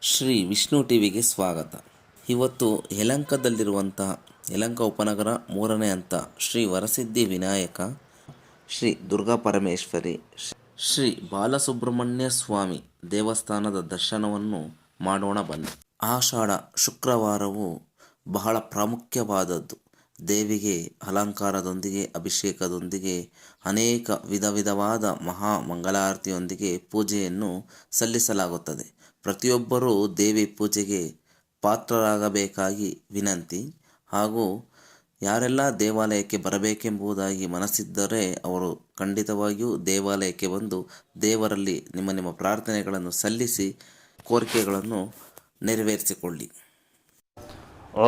ಶ್ರೀ ವಿಷ್ಣು ಟಿವಿಗೆ ಸ್ವಾಗತ. ಇವತ್ತು ಯಲಹಂಕದಲ್ಲಿರುವಂತಹ ಯಲಹಂಕ ಉಪನಗರ 3ನೇ ಹಂತ ಶ್ರೀ ವರಸಿದ್ಧಿ ವಿನಾಯಕ, ಶ್ರೀ ದುರ್ಗಾ ಪರಮೇಶ್ವರಿ, ಶ್ರೀ ಬಾಲಸುಬ್ರಹ್ಮಣ್ಯ ಸ್ವಾಮಿ ದೇವಸ್ಥಾನದ ದರ್ಶನವನ್ನು ಮಾಡೋಣ ಬನ್ನಿ. ಆಷಾಢ ಶುಕ್ರವಾರವು ಬಹಳ ಪ್ರಾಮುಖ್ಯವಾದದ್ದು. ದೇವಿಗೆ ಅಲಂಕಾರದೊಂದಿಗೆ ಅಭಿಷೇಕದೊಂದಿಗೆ ಅನೇಕ ವಿಧವಾದ ಮಹಾ ಮಂಗಳಾರತಿಯೊಂದಿಗೆ ಪೂಜೆಯನ್ನು ಸಲ್ಲಿಸಲಾಗುತ್ತದೆ. ಪ್ರತಿಯೊಬ್ಬರೂ ದೇವಿ ಪೂಜೆಗೆ ಪಾತ್ರರಾಗಬೇಕಾಗಿ ವಿನಂತಿ. ಹಾಗೂ ಯಾರೆಲ್ಲ ದೇವಾಲಯಕ್ಕೆ ಬರಬೇಕೆಂಬುದಾಗಿ ಮನಸ್ಸಿದ್ದರೆ ಅವರು ಖಂಡಿತವಾಗಿಯೂ ದೇವಾಲಯಕ್ಕೆ ಬಂದು ದೇವರಲ್ಲಿ ನಿಮ್ಮ ಪ್ರಾರ್ಥನೆಗಳನ್ನು ಸಲ್ಲಿಸಿ ಕೋರಿಕೆಗಳನ್ನು ನೆರವೇರಿಸಿಕೊಳ್ಳಿ.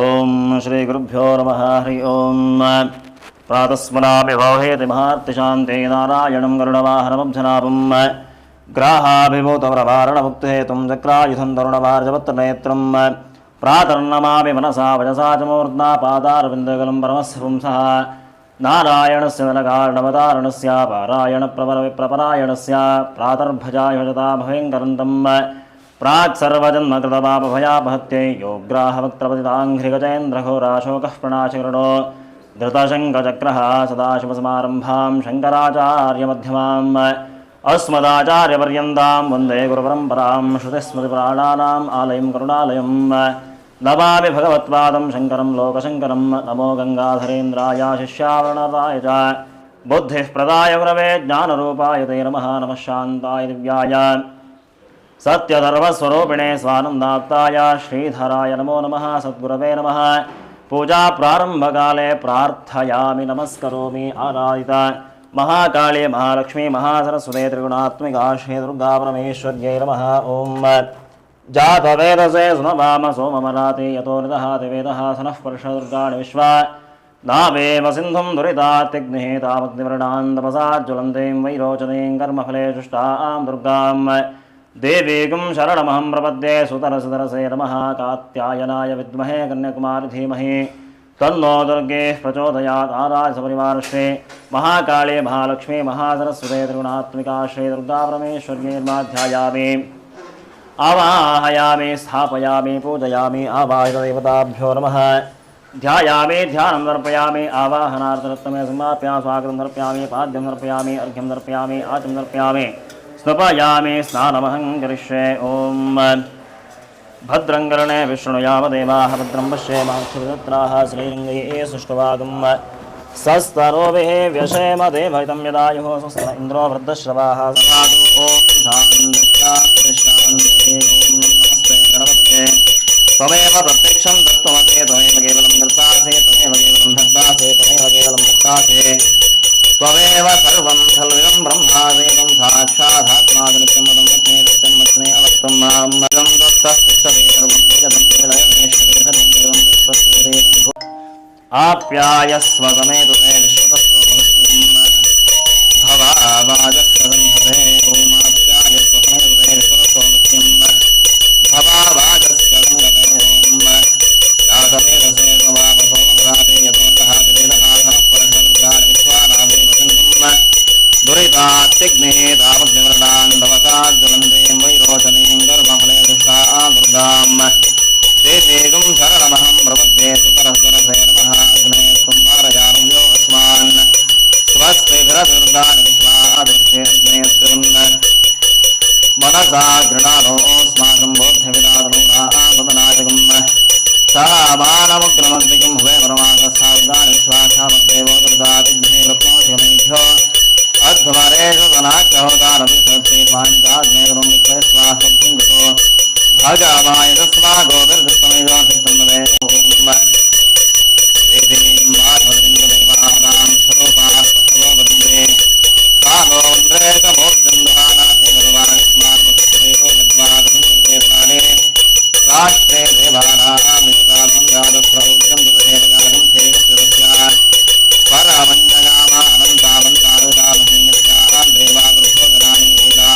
ಓಂ ಶ್ರೀ ಗುರುಭ್ಯೋ ನಮಃ. ಹರಿ ಓಂ. ಪ್ರಾತಸ್ಮರಾಮಿ ಭಾವೇತಿ ಮಹಾರ್ತಿಶಾಂತೆ ನಾರಾಯಣಂ ಗರುಡವಾಹನಮಬ್ಜನಾಭಂ ಗ್ರಾಹಾಭಿಭೂತವ್ರವಾರಣಮುಕ್ತೇತುಂ ಚಕ್ರಾಯುಧಂ ತರುಣವಾರ್ಜವತ್ತನೇತ್ರಂ ಪ್ರಾತರ್ನಮಾಮಿ ಮನಸಾ ವಚಸಾ ಚ ಮೂರ್ಧ್ನಾ ಪಾದಾರವಿಂದಯುಗಲಂ ಪರಮಸ್ಯ ಪುಂಸಃ ನಾರಾಯಣಸ್ಯ ನರಕಾರಣವತಾರಣಸ್ಯ ಪಾರಾಯಣಪ್ರಪರಾಯಣಸ್ಯ ಪ್ರಾತರ್ಭಜಾಯ ಭಜತಾ ಭಯಂಕರಂತಂ ಪ್ರಾಕ್ಸರ್ವಜನ್ಮಕೃತಪಾಪಭಯಾಪಹತ್ಯೈ ಯೋಗ್ರಾಹವಕ್ತ್ರಪತಿತಾಂಘ್ರಿಗಜೇಂದ್ರಘೋರಾಶೋಕಃ ಪ್ರಣಾಶಕರಣೋ ಧೃತಶಂಖಚಕ್ರಃ ಸದಾಶಿವಸಮಾರಂಭಾಂ ಶಂಕರಾಚಾರ್ಯಮಧ್ಯಮಾಂ ಅಸ್ಮದಾಚಾರ್ಯಪರ್ಯಂತಾಂ ವಂದೇ ಗುರುಪರಂಪರಾಂ ಶ್ರುತಿಸ್ಮೃತಿಪುರಾಣಾನಾಂ ಆಲಯಂ ಕರುಣಾಲಯಂ ನಮಾಮಿ ಭಗವತ್ಪಾದಂ ಶಂಕರಂ ಲೋಕಶಂಕರಂ. ನಮೋ ಗಂಗಾಧರೇಂದ್ರಾಯ ಶಿಷ್ಯಾವರಣರಾಯ ಚ ಬುದ್ಧಿಃ ಪ್ರದಾಯ ಗುರವೇ ಜ್ಞಾನರೂಪಾಯ ತೇ ನಮಃ. ನಮಃ ಶಾಂತಾಯ ದಿವ್ಯಾಯ ಸತ್ಯಧರ್ಮಸ್ವರೂಪಿಣೆ ಸ್ವಾನಂದಾಪ್ತಾಯ ಶ್ರೀಧರಾಯ ನಮೋ ನಮಃ. ಸದ್ಗುರವೇ ನಮಃ. ಪೂಜಾ ಪ್ರಾರಂಭಕಾಲೆ ಪ್ರಾರ್ಥಯಾಮಿ ನಮಸ್ಕರೋಮಿ. ಆರಾಧಿತ ಮಹಾಕಾಳಿ ಮಹಾಲಕ್ಷ್ಮೀ ಮಹಾಸರಸ್ವತಿ ತ್ರಿಗುಣಾತ್ಮಿಕಾ ಶ್ರೀ ದುರ್ಗಾ ಪರಮೇಶ್ವರ್ಯೈ ನಮಃ. ಓಂ ಜಾತವೇದಸೇ ಸುನವಾಮ ಸೋಮಮರಾತಿ ಯತೋ ನಿದಹಾತಿ ವೇದಃ ಸನಃ ಪರ್ಷ ದುರ್ಗಾಣಿ ವಿಶ್ವ ನಾವೇವ ಸಿಂಧುಂ ದುರಿತಾತ್ಯಗ್ನಿಃ ತಾಮಗ್ನಿವೃಣಾಂತಪಸಾಜ್ವಲಂತೀಂ ವೈರೋಚನೀಂ ಕರ್ಮಫಲೇ ಶುಷ್ಟಾಂ ದುರ್ಗಾಂ ದೇವೀಗುಂ ಶರಣಮಹಂ ಪ್ರಪದ್ಯೆ. ಸುತರಸುತರಸೇ ನಮಃ. ಕಾತ್ಯಾಯನಾಯ ವಿದ್ಮಹೇ ಕನ್ಯಾಕುಮಾರಿ ಧೀಮಹಿ ತನ್ನೋ ದುರ್ಗೆ ಪ್ರಚೋದಯಾತ್. ಆರಾಧ್ಯ ಸಪರಿವಾರಶ್ರೀ ಮಹಾಕಾಳಿ ಮಹಾಲಕ್ಷ್ಮೀ ಮಹಾಸರಸ್ವತಿ ತ್ರಿಗುಣಾತ್ಮಿಕಾ ಶ್ರೀ ದುರ್ಗಾ ಪರಮೇಶ್ವರ್ಯೈರ್ಮಾಧ್ಯಾಯಾಮಿ ಆವಾಹಯಾಮಿ ಸ್ಥಾಪಯಾಮಿ ಪೂಜಯಾಮಿ. ಆವಾಹಿತದೇವತಾಭ್ಯೋ ನಮಃ. ಧ್ಯಾಯಾಮಿ ಧ್ಯಾನಂ ದರ್ಪಯಾಮಿ. ಆವಾಹನಾರ್ಥರತ್ನಮೇ ಸಮರ್ಪ್ಯಾಮಿ. ಸ್ವಾಗತಂ ದರ್ಪಯಾಮಿ. ಪಾದ್ಯಂ ದರ್ಪಯಾಮಿ. ಅರ್ಘ್ಯಂ ದರ್ಪಯಾಮಿ. ಆಚಮಂ ದರ್ಪಯಾಮಿ. ಸ್ನಪಯಾಮಿ. ಸ್ನಾನಮಹಂ ಕರಿಷ್ಯೆ. ಓಂ ಭದ್ರಂ ಕರ್ಣೇ ವಿಷ್ಣುಯಾಮ ದೇವಾಃ ಭದ್ರಂ ಪಶ್ಯೇಮಾಕ್ಷಿಪುತ್ರಾಃ ಶ್ರೀರಂಗೈಃ ಸುಷ್ಠುವಾಗಂ ಸಸ್ತನೋಭಿಃ ವ್ಯಶೇಮ ದೇವಹಿತಂ ಯದಾಯುಃ ಸ್ವಸ್ತ ಇಂದ್ರೋ ವೃದ್ಧಶ್ರವಾಃ ಸದಾತು. ಓಂ ಶಾಂತಿ ಶಾಂತಿ ಶಾಂತಿ. ಓಂ ನಮಸ್ತೆ ಗಣಪತಯೇ. ತ್ವಮೇವ ಪ್ರತ್ಯಕ್ಷಂ ತತ್ತ್ವಮಸಿ ತ್ವಮೇವ ಕೇವಲಂ ಕರ್ತಾಸಿ ತ್ವಮೇವ ಕೇವಲಂ ಧರ್ತಾಸಿ ತ್ವಮೇವ ಕೇವಲಂ ಮುಕ್ತಾಸಿ ತ್ವಮೇವ ಸರ್ವಂ ಖಲ್ವಿದಂ ಬ್ರಹ್ಮಾಸಿ ತ್ವಂ ಸಾಕ್ಷಾದಾತ್ಮಾದಿ ನಿತ್ಯಮದಂ ಲಕ್ಷ್ಮೀ ಸತ್ಯಂ ಲಕ್ಷ್ಮೀ ಅವಕ್ತಂ ಮಾಂ ಮದಂ ದತ್ತಸ್ತಿಷ್ಠತಿ ಸರ್ವಂ ಜಗದಂ ವಿಲಯಮೇಶ್ವರಿ ಸರ್ವಂ ದೇವಂ ವಿಶ್ವಸ್ಯತೆ ಆಪ್ಯಾಯಸ್ವ ಸಮೇತು ತೇ ವಿಶ್ವತಸ್ವ ಭವಸ್ಯಂ ಭವಾವಾಜಸ್ವದಂಧತೆ. ಓಂ ಆಪ್ಯಾಯಸ್ವ ಸಮೇತು ತೇ ವಿಶ್ವತಸ್ವ ಭವಸ್ಯಂ ಭವಾವಾಜಸ್ವದಂಧತೆ. ಓಂ ಯಾತವೇದಸೇ ಸ್ವವಾಪಸೋಮರಾತೆ ಯತೋ ದಹಾತಿ ವೇದಃ ಸನಃ ಪರಷ ದುರ್ಗಾಣಿ ವಿಶ್ವಾನಾವೇವ ಸಿಂಧುಂ ದುರಿತಾತ್ಯಗ್ನಿಃ ತಾಮಗ್ನಿವೃಣಾಂತಪಸಾಜ್ವಲಂತೀಂ ವೈರೋಚನೀಂ ಕರ್ಮಫಲೇ ಶುಷ್ಟಾಂ ದುರ್ಗಾಂ ದೇವೀಗುಂ ಶರಣಮಹಂ ಪ್ರಪದ್ಯೆ. ಸುತರಸುತರಸೇ ನಮಃ. ಅಗ್ನೇ ತ್ವಂ ಪಾರಯಾಮಿ ಯೋ ಅಸ್ಮಾನ್ ಸ್ವಸ್ತಿಭಿರದುರ್ಗಾಣಿ ವಿಶ್ವಾದಿತ್ಯೇ ಅಗ್ನೇ ತ್ವಂ ಮನಸಾ ಗೃಣಾನೋಸ್ಮಾಕಂ ಬೋಧ್ಯವಿದಾದನೂನಾಮನಾಜಗಂ ಸಹ ಮಾನಮಗ್ರಮದ್ವಿಕಂ ಹುವೇ ಪರಮಾಗಸ್ಸಾರ್ಗಾಣಿ ವಿಶ್ವಾಕ್ಷಾಮದ್ದೇವೋ ದುರ್ಗಾತಿಗ್ನೇ ರತ್ನೋಷಮೇಭ್ಯೋ ಅಧ್ವರೇಷು ಸನಾಕ್ಯಹೋತಾರಪಿ ಸತ್ಸೇ ಸ್ವಾಂಚಾಗ್ನೇ ಗುರುಂ ವಿಕ್ರೇ ಸ್ವಾಹಬ್ಧಿಂಗತೋ ಭಗವಾಯ ತಸ್ಮಾ ಗೋವಿರ್ದಸ್ತಮೇಜೋ ಸಿದ್ಧಂಬದೆ. ಓಂ ದೇವೀಂ ಮಾಧವರಿಂದ್ರದೇವಾನಾಂ ಸ್ವರೂಪಾಸ್ತವೋ ವಂದೇ ಕಾಲೋಂದ್ರೇಕಮೋರ್ಜಂಧಾನಾಥೇ ಭಗವಾನಿಸ್ಮಾನ್ಮುಕ್ತದೇವೋ ಯದ್ವಾದಸಂದೇವಾನೇ ರಾಷ್ಟ್ರೇ ದೇವಾನಾಂ ನಿತಾಮಂಗಾದಸ್ರೌರ್ಜಂ ದುದೇವಯಾಗಂ ಸೇವಸ್ಯ ಪರಮಂಜಗಾಮ ಅನಂತಾವಂತಾರುತಾಮಹಿನ್ಯಸ್ಯಾಂ ದೇವಾಗುರುಭೋಜನಾನಿ ಏಕಾ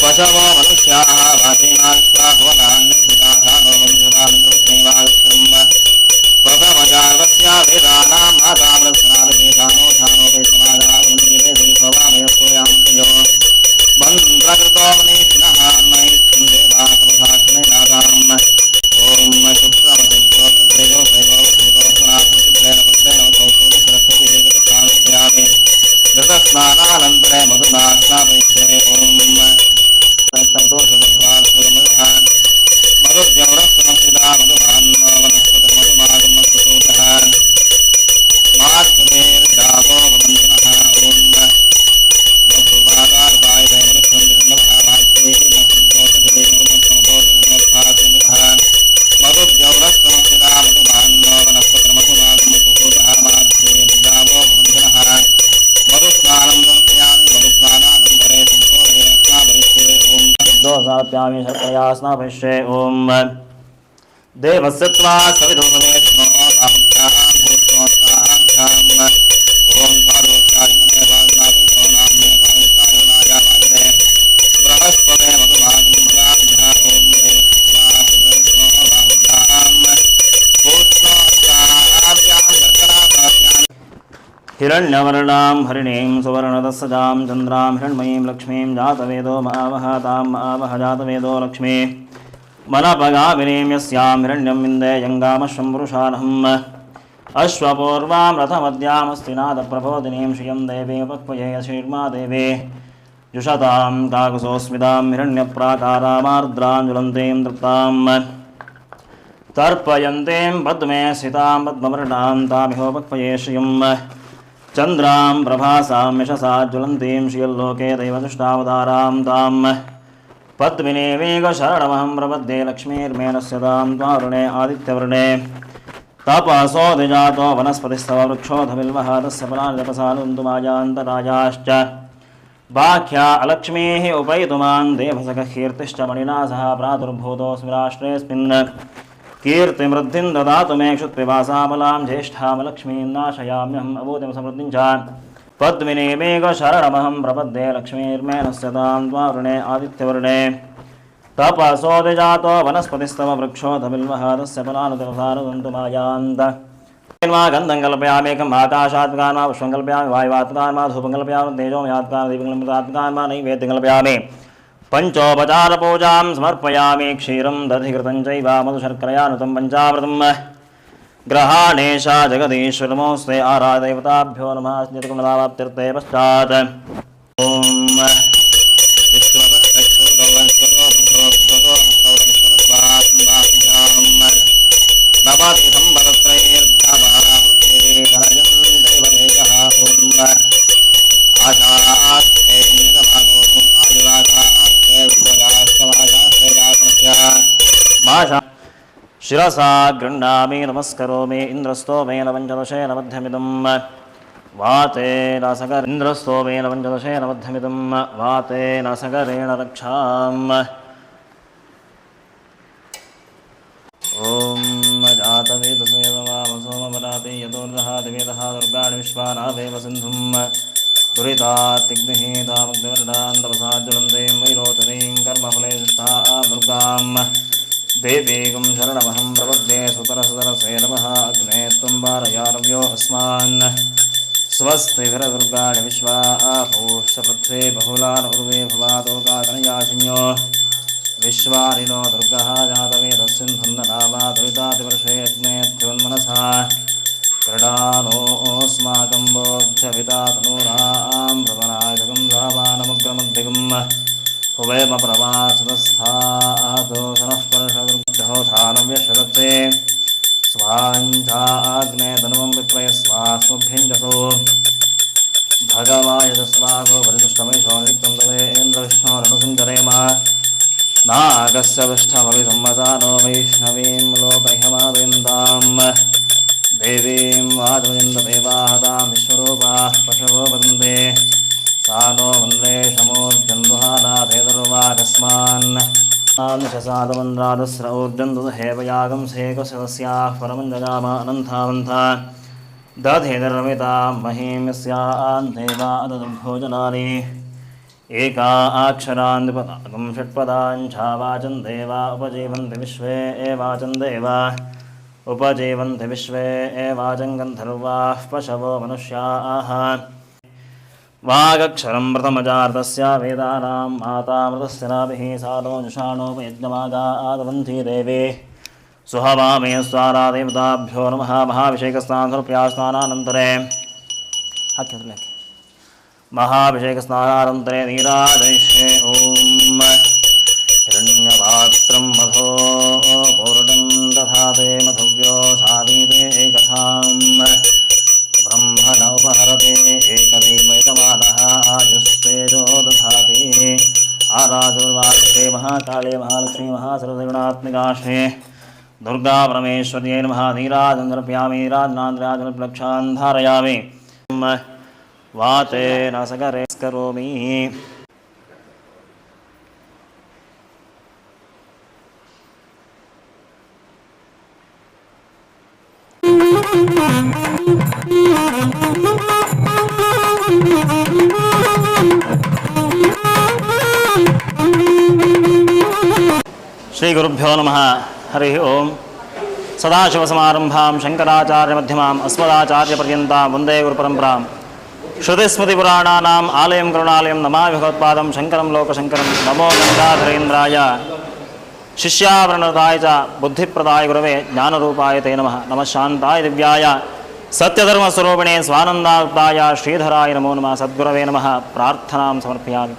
ಪಶವೋ ಮನುಷ್ಯಾಃ ವಾಸೀನಾಶ್ವಾಭವನಾನ್ಯಭಿದಾಧಾನೋ स्नापयिष्ये ॐ देवस्य त्वा सविदुसमे स्नो बाहुभ्यां भूष्णोत्ताभ्याम् ॐ स्वारोत्यायमने वायुनाथो नाम्ने वायुनाय वायुवे बृहस्पते मधुमागं मदाभ्या ॐ देवस्त्वा सविदुसमे बाहुभ्यां भूष्णोत्ताभ्यां दर्शनाभ्यां हिरण्यवर्णां हरिणीं सुवर्णदस्सजां चन्द्रां हिरण्मयीं लक्ष्मीं जातवेदो महावहतां महावह जातवेदो लक्ष्मी मनपगामिनीं यस्यां हिरण्यं विन्दे यङ्गामश्वं पुरुषानहम् अश्वपूर्वां रथमद्यामस्तिनादप्रबोधिनीं श्रियं देवीं पक्वये शीर्मा देवी जुषतां काकुसोस्मितां हिरण्यप्राकारामार्द्रां ज्वलन्तीं तृप्तां तर्पयन्तीं पद्मे स्थितां पद्मवर्णां तामिहोपक्वये श्रियं चन्द्रां प्रभासां यशसा ज्वलन्तीं श्रियल्लोके दैवदुष्टावतारां तां पद्मिनीवेगशरणमहं प्रपद्ये लक्ष्मीर्मेणस्य तां त्वारुणे आदित्यवर्णे तपसोऽधिजातो वनस्पतिस्तव वृक्षोऽधबिल्वः तस्य फलानि तपसानुन्तु मायान्तराजाश्च बाह्या अलक्ष्मीः उपैतुमान् देवसखकीर्तिश्च मणिना सह प्रादुर्भूतोऽस्मि राष्ट्रेऽस्मिन् कीर्तिमृद्धिं ददातु मे क्षुत्पिपासामलां ज्येष्ठामलक्ष्मीं नाशयाम्यहम् अभूतिं समृद्धिं च पद्मिनीमेघशरणमहं प्रपद्ये लक्ष्मीर्मेणस्य तां त्वारुणे आदित्यवर्णे तपसोऽधिजातो वनस्पतिस्तव वृक्षोऽधबिल्वः तस्य फलानुतपसानुन्तु मायान्त गन्धं कल्पयामेकम् आकाशात्कान् वा पुष्पं कल्पयामि वायुवात्कान् वा धूपं कल्पयामि तेजोमयात्कान् दीपं वा नैवेद्यं कल्पयामि पञ्चोपचारपूजां समर्पयामि क्षीरं दधिघृतं चैव मधुशर्करयानुतं पञ्चामृतं ग्रहाणेशा जगदीश्वरमोऽस्ते आराधदेवताभ्यो नमः स्नितकुमलावाप्त्यर्थे पश्चात् ॐ नवति संवत्सरैर्द्यावापृथिवी धनजं दैवमेकः आशास्ते निगमागोतु आयुराशास्ते विश्वगास्तवाशास्ते जातस्य माशा शिरसा गृह्णामि नमस्करोमि इन्द्रस्तोमेन पञ्चदशेन मध्यमिदं वातेन इन्द्रस्तोमेन पञ्चदशेन मध्यमिदं वातेन सगरेण रक्षाम् ॐ जातवेदसेव वामसोमपराते यतोर्दहाति वेदः दुर्गाणि विश्वानादेव सिन्धुं दुरितात्तिग्निः तामग्निवर्णान् तपसाज्वलन्तीं वैरोचनीं कर्मफले शिष्टा दुर्गां देवीं शरणमहं प्रपद्ये सुतरसुतरसे नमः अग्ने त्वं वारयारव्यो अस्मान् स्वस्तिभिर्दुर्गाणि विश्वा पूश्च पृथ्वी बहुलान् उर्वे भवातोकाकनयाशिन्यो विश्वारिनो दुर्गः जातवेदस्सिन्धुन्दनावा दुरितातिवर्षे अग्ने त्युन्मनसा क्रीडानोऽस्माकं बोध्यभिता तनूनां भ्रमणायकं धावानमुग्रमद्दिगं हुवेम प्रवासुतस्थातो शनः परशदुर्गहोथानव्यशरते स्वाञ्चाग्ने तनुवं विप्रयस्वास्मभ्यञ्जसो भगवायजस्वागो परिदुष्टमैषो निरिक्तं तवेन्द्रविष्णोरनुसञ्जरेम नागस्य विष्ठमभिसंवसानो वैष्णवीं लोकह्यमावेन्दां देवीं वाचयन्तदेवाहतां विश्वरूपाः पशवो वदन्ते सा नो वन्दे शमूर्जन्दुहानाथेदुर्वाकस्मान् शसादमन्द्रादस्र ऊर्जन्दुहेवयागं सेकसदस्याः परमं जगाम अनन्तावन्ता दधेदर्मितां महीं यस्यान् देवादभोजनानि एका अक्षरान्दिपदागं षट्पदाञ्छावाचं देवा उपजीवन्ति विश्वे एवाचं देवा उपजीवन्ति विश्वे एवाचं गन्धर्वाः पशवो मनुष्याः वागक्षरं प्रथमजातस्य वेदानां मातामृतस्य नाभिः सानो जुषाणोपयज्ञमागादवन्ती देवी सुहवामे स्वारादेवताभ्यो नमः महाभिषेकस्नानसमर्प्यास्नानानन्तरे महाभिषेकस्नानानन्तरे नीराजयिष्ये ॐ हिरण्यपात्रं मधो पूर्णं दधाते मधुव्यो सावीते कथां ब्रह्मण उपहरते एकदैवैतमानः आयुस्तेजो दधाति आराजुर्वाक्ये महाकाले महालक्ष्मी महासरसगुणात्मिकाश्रे दुर्गा परमेश्वर्यै नमः नीराजं समर्पयामि नीराजनान्द्राजनप्लक्षान् धारयामि वातेन सकरे करोमि ಶ್ರೀಗುರುಭ್ಯೋ ನಮಃ. ಹರಿ ಓಂ. ಸದಾಶಿವಸಮಾರಂಭಾಂ ಶಂಕರಾಚಾರ್ಯಮಧ್ಯಮಾಂ ಅಸ್ಮದಾಚಾರ್ಯಪರ್ಯಂತಾಂ ವಂದೇ ಗುರುಪರಂಪರಾಂ. ಶ್ರುತಿಸ್ಮೃತಿಪುರಾಣಾನಾಂ ಆಲಯಂ ಕರುಣಾಲಯಂ ನಮಾಮಿ ಭಗವತ್ಪಾದಂ ಶಂಕರಂ ಲೋಕಶಂಕರಂ. ನಮೋ ಗಂಗಾಧರೇಂದ್ರಾಯ ಶಿಷ್ಯಾವರಣದಾಯ ಚ ಬುದ್ಧಿಪ್ರದಾಯ ಗುರವೇ ಜ್ಞಾನರೂಪಾಯ ತೇ ನಮಃ. ನಮಃ ಶಾಂತಾಯ ದಿವ್ಯಾಯ ಸತ್ಯಧರ್ಮಸ್ವರೂಪಿಣೇ ಸ್ವಾನಂದಾಯ ಶ್ರೀಧರಾಯ ನಮೋ ನಮಃ. ಸದ್ಗುರವೇ ನಮಃ. ಪ್ರಾರ್ಥನಾಂ ಸಮರ್ಪಯಾಮಿ.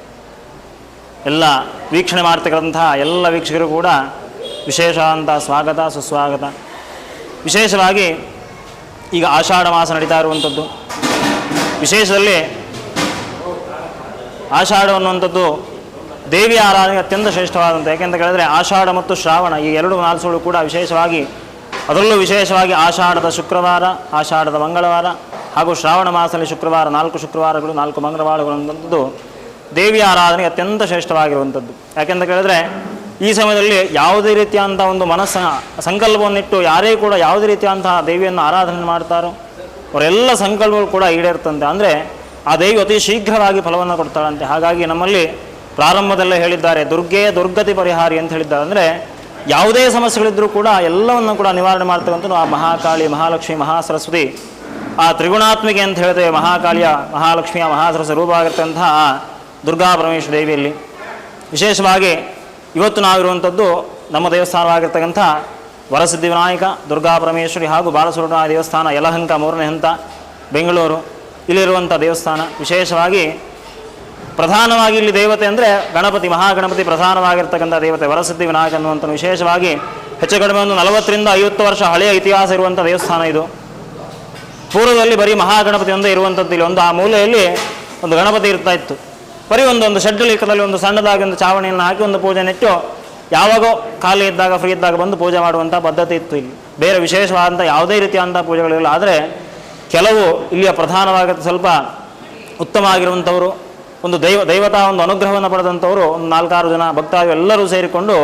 ಎಲ್ಲ ವೀಕ್ಷಣೆ ಮಾಡ್ತಕ್ಕಂತಹ ಎಲ್ಲ ವೀಕ್ಷಕರು ಕೂಡ ವಿಶೇಷ ಅಂತ ಸ್ವಾಗತ ಸುಸ್ವಾಗತ. ವಿಶೇಷವಾಗಿ ಈಗ ಆಷಾಢ ಮಾಸ ನಡೀತಾ ಇರುವಂಥದ್ದು. ವಿಶೇಷದಲ್ಲಿ ಆಷಾಢ ಅನ್ನುವಂಥದ್ದು ದೇವಿಯ ಆರಾಧನೆಗೆ ಅತ್ಯಂತ ಶ್ರೇಷ್ಠವಾದಂಥ. ಯಾಕೆಂತ ಕೇಳಿದ್ರೆ ಆಷಾಢ ಮತ್ತು ಶ್ರಾವಣ ಈ ಎರಡು ಮಾಸಗಳು ಕೂಡ ವಿಶೇಷವಾಗಿ, ಅದರಲ್ಲೂ ವಿಶೇಷವಾಗಿ ಆಷಾಢದ ಶುಕ್ರವಾರ, ಆಷಾಢದ ಮಂಗಳವಾರ ಹಾಗೂ ಶ್ರಾವಣ ಮಾಸದಲ್ಲಿ ಶುಕ್ರವಾರ, 4 ಶುಕ್ರವಾರಗಳು 4 ಮಂಗಳವಾರಗಳು ಅನ್ನುವಂಥದ್ದು ದೇವಿಯ ಆರಾಧನೆಗೆ ಅತ್ಯಂತ ಶ್ರೇಷ್ಠವಾಗಿರುವಂಥದ್ದು. ಯಾಕೆಂತ ಕೇಳಿದ್ರೆ ಈ ಸಮಯದಲ್ಲಿ ಯಾವುದೇ ರೀತಿಯಾದಂಥ ಒಂದು ಸಂಕಲ್ಪವನ್ನಿಟ್ಟು ಯಾರೇ ಕೂಡ ಯಾವುದೇ ರೀತಿಯಾದಂತಹ ದೇವಿಯನ್ನು ಆರಾಧನೆ ಮಾಡ್ತಾರೋ ಅವರೆಲ್ಲ ಸಂಕಲ್ಪಗಳು ಕೂಡ ಈಡೇರ್ತಂತೆ. ಅಂದರೆ ಆ ದೇವಿ ಅತಿ ಶೀಘ್ರವಾಗಿ ಫಲವನ್ನು ಕೊಡ್ತಾಳಂತೆ. ಹಾಗಾಗಿ ನಮ್ಮಲ್ಲಿ ಪ್ರಾರಂಭದಲ್ಲೇ ಹೇಳಿದ್ದಾರೆ, ದುರ್ಗೆ ದುರ್ಗತಿ ಪರಿಹಾರಿ ಅಂತ ಹೇಳಿದ್ದಾರೆ. ಅಂದರೆ ಯಾವುದೇ ಸಮಸ್ಯೆಗಳಿದ್ದರೂ ಕೂಡ ಎಲ್ಲವನ್ನು ಕೂಡ ನಿವಾರಣೆ ಮಾಡ್ತಕ್ಕಂಥ ಆ ಮಹಾಕಾಳಿ, ಮಹಾಲಕ್ಷ್ಮಿ, ಮಹಾಸರಸ್ವತಿ, ಆ ತ್ರಿಗುಣಾತ್ಮಿಕೆ ಅಂತ ಹೇಳ್ತೇವೆ. ಮಹಾಕಾಳಿಯ, ಮಹಾಲಕ್ಷ್ಮಿಯ, ಮಹಾಸರಸ್ವತಿ ರೂಪವಾಗಿರ್ತಕ್ಕಂತಹ ದುರ್ಗಾ ಪರಮೇಶ್ವರ ದೇವಿಯಲ್ಲಿ ವಿಶೇಷವಾಗಿ ಇವತ್ತು ನಾವಿರುವಂಥದ್ದು ನಮ್ಮ ದೇವಸ್ಥಾನವಾಗಿರ್ತಕ್ಕಂಥ ವರಸಿದ್ಧಿ ವಿನಾಯಕ, ದುರ್ಗಾ ಪರಮೇಶ್ವರಿ ಹಾಗೂ ಬಾಲಸುಬ್ರಹ್ಮಣ್ಯ ದೇವಸ್ಥಾನ, ಯಲಹಂಕ 3ನೇ ಹಂತ, ಬೆಂಗಳೂರು ಇಲ್ಲಿರುವಂಥ ದೇವಸ್ಥಾನ. ವಿಶೇಷವಾಗಿ ಪ್ರಧಾನವಾಗಿ ಇಲ್ಲಿ ದೇವತೆ ಅಂದರೆ ಗಣಪತಿ, ಮಹಾಗಣಪತಿ ಪ್ರಧಾನವಾಗಿರ್ತಕ್ಕಂಥ ದೇವತೆ ವರಸಿದ್ಧಿ ವಿನಾಯಕ ಅನ್ನುವಂಥ. ವಿಶೇಷವಾಗಿ ಹೆಚ್ಚು ಕಡಿಮೆ ಒಂದು 40 ರಿಂದ 50 ವರ್ಷ ಹಳೆಯ ಇತಿಹಾಸ ಇರುವಂಥ ದೇವಸ್ಥಾನ ಇದು. ಪೂರ್ವದಲ್ಲಿ ಬರೀ ಮಹಾಗಣಪತಿ ಒಂದೇ ಇರುವಂಥದ್ದು. ಇಲ್ಲಿ ಒಂದು ಆ ಮೂಲೆಯಲ್ಲಿ ಒಂದು ಗಣಪತಿ ಇರ್ತಾ ಇತ್ತು. ಬರೀ ಒಂದು ಶೆಡ್ಡಲ್ಲಿ ಲೆಕ್ಕದಲ್ಲಿ ಒಂದು ಸಣ್ಣದಾಗಿ ಒಂದು ಚಾವಣಿಯನ್ನು ಹಾಕಿ ಒಂದು ಪೂಜೆ ನೆಟ್ಟು ಯಾವಾಗೋ ಖಾಲಿ ಇದ್ದಾಗ, ಫ್ರೀ ಇದ್ದಾಗ ಬಂದು ಪೂಜೆ ಮಾಡುವಂಥ ಪದ್ಧತಿ ಇತ್ತು. ಇಲ್ಲಿ ಬೇರೆ ವಿಶೇಷವಾದಂಥ ಯಾವುದೇ ರೀತಿಯಾದಂಥ ಪೂಜೆಗಳಿಲ್ಲ. ಆದರೆ ಕೆಲವು ಇಲ್ಲಿಯ ಪ್ರಧಾನವಾಗಿ ಸ್ವಲ್ಪ ಉತ್ತಮ ಆಗಿರುವಂಥವರು, ಒಂದು ದೈವತಾ ಒಂದು ಅನುಗ್ರಹವನ್ನು ಪಡೆದಂಥವರು ಒಂದು 4-6 ಜನ ಭಕ್ತಾದಿಗಳು ಎಲ್ಲರೂ ಸೇರಿಕೊಂಡು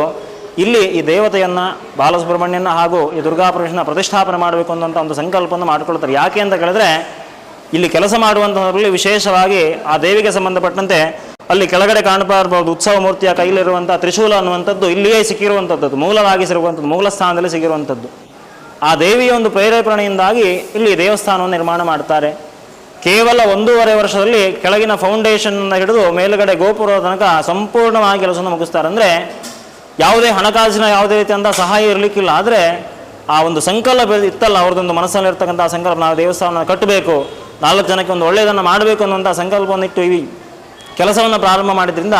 ಇಲ್ಲಿ ಈ ದೇವತೆಯನ್ನು, ಬಾಲಸುಬ್ರಹ್ಮಣ್ಯನ ಹಾಗೂ ಈ ದುರ್ಗಾಪರಮೇಶ್ವರನ ಪ್ರತಿಷ್ಠಾಪನೆ ಮಾಡಬೇಕು ಅನ್ನೋಂಥ ಒಂದು ಸಂಕಲ್ಪವನ್ನು ಮಾಡಿಕೊಳ್ತಾರೆ. ಯಾಕೆ ಅಂತ ಕೇಳಿದ್ರೆ ಇಲ್ಲಿ ಕೆಲಸ ಮಾಡುವಂಥದ್ರಲ್ಲಿ ವಿಶೇಷವಾಗಿ ಆ ದೇವಿಗೆ ಸಂಬಂಧಪಟ್ಟಂತೆ ಅಲ್ಲಿ ಕೆಳಗಡೆ ಕಾಣ್ತಾ ಇರ್ಬೋದು ಉತ್ಸವ ಮೂರ್ತಿಯ ಕೈಲಿರುವಂಥ ತ್ರಿಶೂಲ ಅನ್ನುವಂಥದ್ದು ಇಲ್ಲಿಯೇ ಸಿಕ್ಕಿರುವಂಥದ್ದು, ಮೂಲವಾಗಿ ಸಿರುವಂಥದ್ದು, ಮೂಲ ಸ್ಥಾನದಲ್ಲಿ ಸಿಗಿರುವಂಥದ್ದು. ಆ ದೇವಿಯ ಒಂದು ಪ್ರೇರೇಪಣೆಯಿಂದಾಗಿ ಇಲ್ಲಿ ದೇವಸ್ಥಾನವನ್ನು ನಿರ್ಮಾಣ ಮಾಡ್ತಾರೆ. ಕೇವಲ 1.5 ವರ್ಷದಲ್ಲಿ ಕೆಳಗಿನ ಫೌಂಡೇಶನ್ ಹಿಡಿದು ಮೇಲುಗಡೆ ಗೋಪುರದ ತನಕ ಸಂಪೂರ್ಣವಾಗಿ ಕೆಲಸವನ್ನು ಮುಗಿಸ್ತಾರೆ. ಅಂದರೆ ಯಾವುದೇ ಹಣಕಾಸಿನ ಯಾವುದೇ ರೀತಿಯಂಥ ಸಹಾಯ ಇರಲಿಕ್ಕಿಲ್ಲ. ಆದರೆ ಆ ಒಂದು ಸಂಕಲ್ಪ ಇತ್ತಲ್ಲ ಅವ್ರದ್ದೊಂದು ಮನಸ್ಸಲ್ಲಿರ್ತಕ್ಕಂಥ ಸಂಕಲ್ಪ, ನಾವು ದೇವಸ್ಥಾನ ಕಟ್ಟಬೇಕು, 4 ಜನಕ್ಕೆ ಒಂದು ಒಳ್ಳೆಯದನ್ನು ಮಾಡಬೇಕು ಅನ್ನುವಂಥ ಸಂಕಲ್ಪವನ್ನಿಟ್ಟು ಈ ಕೆಲಸವನ್ನು ಪ್ರಾರಂಭ ಮಾಡಿದ್ರಿಂದ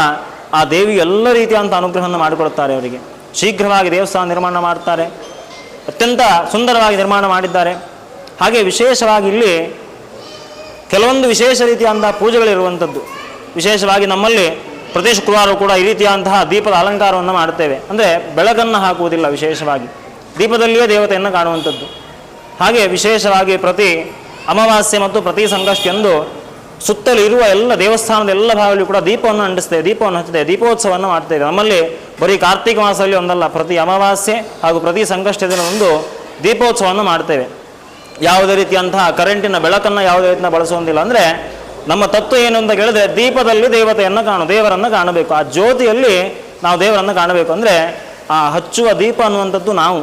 ಆ ದೇವಿ ಎಲ್ಲ ರೀತಿಯಾದಂಥ ಅನುಗ್ರಹವನ್ನು ಮಾಡಿಕೊಡುತ್ತಾರೆ. ಅವರಿಗೆ ಶೀಘ್ರವಾಗಿ ದೇವಸ್ಥಾನ ನಿರ್ಮಾಣ ಮಾಡ್ತಾರೆ. ಅತ್ಯಂತ ಸುಂದರವಾಗಿ ನಿರ್ಮಾಣ ಮಾಡಿದ್ದಾರೆ. ಹಾಗೆ ವಿಶೇಷವಾಗಿ ಇಲ್ಲಿ ಕೆಲವೊಂದು ವಿಶೇಷ ರೀತಿಯಾದಂತಹ ಪೂಜೆಗಳಿರುವಂಥದ್ದು. ವಿಶೇಷವಾಗಿ ನಮ್ಮಲ್ಲಿ ಪ್ರತಿ ಶುಕ್ರವಾರ ಕೂಡ ಈ ರೀತಿಯಾದಂತಹ ದೀಪದ ಅಲಂಕಾರವನ್ನು ಮಾಡುತ್ತೇವೆ. ಅಂದರೆ ಬೆಳಕನ್ನು ಹಾಕುವುದಿಲ್ಲ, ವಿಶೇಷವಾಗಿ ದೀಪದಲ್ಲಿಯೇ ದೇವತೆಯನ್ನು ಕಾಣುವಂಥದ್ದು. ಹಾಗೆ ವಿಶೇಷವಾಗಿ ಪ್ರತಿ ಅಮಾವಾಸ್ಯೆ ಮತ್ತು ಪ್ರತಿ ಸಂಕಷ್ಟೆಂದು ಸುತ್ತಲೂ ಇರುವ ಎಲ್ಲ ದೇವಸ್ಥಾನದ ಎಲ್ಲ ಭಾಗದಲ್ಲಿ ಕೂಡ ದೀಪವನ್ನು ಅಂಟಿಸ್ತೇವೆ, ದೀಪವನ್ನು ಹಚ್ಚುತ್ತೇವೆ, ದೀಪೋತ್ಸವವನ್ನು ಮಾಡ್ತೇವೆ. ನಮ್ಮಲ್ಲಿ ಬರೀ ಕಾರ್ತಿಕ ಮಾಸದಲ್ಲಿ ಒಂದಲ್ಲ, ಪ್ರತಿ ಅಮಾವಾಸ್ಯೆ ಹಾಗೂ ಪ್ರತಿ ಸಂಕಷ್ಟ ದಿನದಂದು ದೀಪೋತ್ಸವವನ್ನು ಮಾಡ್ತೇವೆ. ಯಾವುದೇ ರೀತಿಯಂತಹ ಕರೆಂಟಿನ ಬೆಳಕನ್ನು ಯಾವುದೇ ರೀತಿಯ ಬಳಸುವಂತಿಲ್ಲ. ಅಂದರೆ ನಮ್ಮ ತತ್ವ ಏನು ಅಂತ ಕೇಳಿದ್ರೆ ದೀಪದಲ್ಲಿ ದೇವರನ್ನು ಕಾಣಬೇಕು. ಆ ಜ್ಯೋತಿಯಲ್ಲಿ ನಾವು ದೇವರನ್ನು ಕಾಣಬೇಕು. ಅಂದರೆ ಆ ಹಚ್ಚುವ ದೀಪ ಅನ್ನುವಂಥದ್ದು ನಾವು,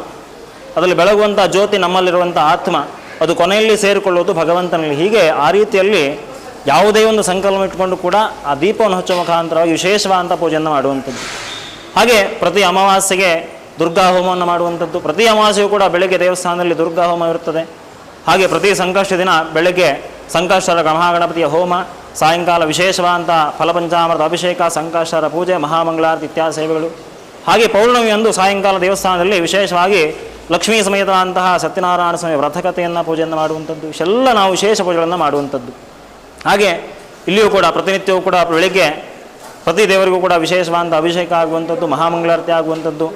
ಅದರಲ್ಲಿ ಬೆಳಗುವಂಥ ಜ್ಯೋತಿ ನಮ್ಮಲ್ಲಿರುವಂಥ ಆತ್ಮ, ಅದು ಕೊನೆಯಲ್ಲಿ ಸೇರಿಕೊಳ್ಳುವುದು ಭಗವಂತನಲ್ಲಿ. ಹೀಗೆ ಆ ರೀತಿಯಲ್ಲಿ ಯಾವುದೇ ಒಂದು ಸಂಕಲ್ಪ ಇಟ್ಕೊಂಡು ಕೂಡ ಆ ದೀಪವನ್ನು ಹಚ್ಚುವ ಮುಖಾಂತರವಾಗಿ ವಿಶೇಷವಾದಂಥ ಪೂಜೆಯನ್ನು ಮಾಡುವಂಥದ್ದು. ಹಾಗೆ ಪ್ರತಿ ಅಮಾವಾಸ್ಯೆಗೆ ದುರ್ಗಾ ಹೋಮವನ್ನು ಮಾಡುವಂಥದ್ದು. ಪ್ರತಿ ಅಮಾವಾಸ್ಯೆಯೂ ಕೂಡ ಬೆಳಗ್ಗೆ ದೇವಸ್ಥಾನದಲ್ಲಿ ದುರ್ಗಾ ಹೋಮ ಇರುತ್ತದೆ. ಹಾಗೆ ಪ್ರತಿ ಸಂಕಷ್ಟ ದಿನ ಬೆಳಗ್ಗೆ ಸಂಕಷ್ಟರ ಮಹಾಗಣಪತಿಯ ಹೋಮ, ಸಾಯಂಕಾಲ ವಿಶೇಷವಾದಂಥ ಫಲಪಂಚಾಮೃತ ಅಭಿಷೇಕ, ಸಂಕಷ್ಟರ ಪೂಜೆ, ಮಹಾಮಂಗಳಾರತಿ ಇತ್ಯಾದಿ ಸೇವೆಗಳು. ಹಾಗೆ ಪೌರ್ಣಮಿಯಂದು ಸಾಯಂಕಾಲ ದೇವಸ್ಥಾನದಲ್ಲಿ ವಿಶೇಷವಾಗಿ ಲಕ್ಷ್ಮೀ ಸಮೇತವಾದಂತಹ ಸತ್ಯನಾರಾಯಣ ಸ್ವಾಮಿ ವ್ರತಕಥೆಯನ್ನು ಪೂಜೆಯನ್ನು ಮಾಡುವಂಥದ್ದು. ಇಷ್ಟೆಲ್ಲ ನಾವು ವಿಶೇಷ ಪೂಜೆಗಳನ್ನು ಮಾಡುವಂಥದ್ದು. ಹಾಗೆ ಇಲ್ಲಿಯೂ ಕೂಡ ಪ್ರತಿನಿತ್ಯವೂ ಕೂಡ ಬೆಳಿಗ್ಗೆ ಪ್ರತಿ ದೇವರಿಗೂ ಕೂಡ ವಿಶೇಷವಾದಂಥ ಅಭಿಷೇಕ ಆಗುವಂಥದ್ದು, ಮಹಾಮಂಗಳಾರತಿ ಆಗುವಂಥದ್ದು.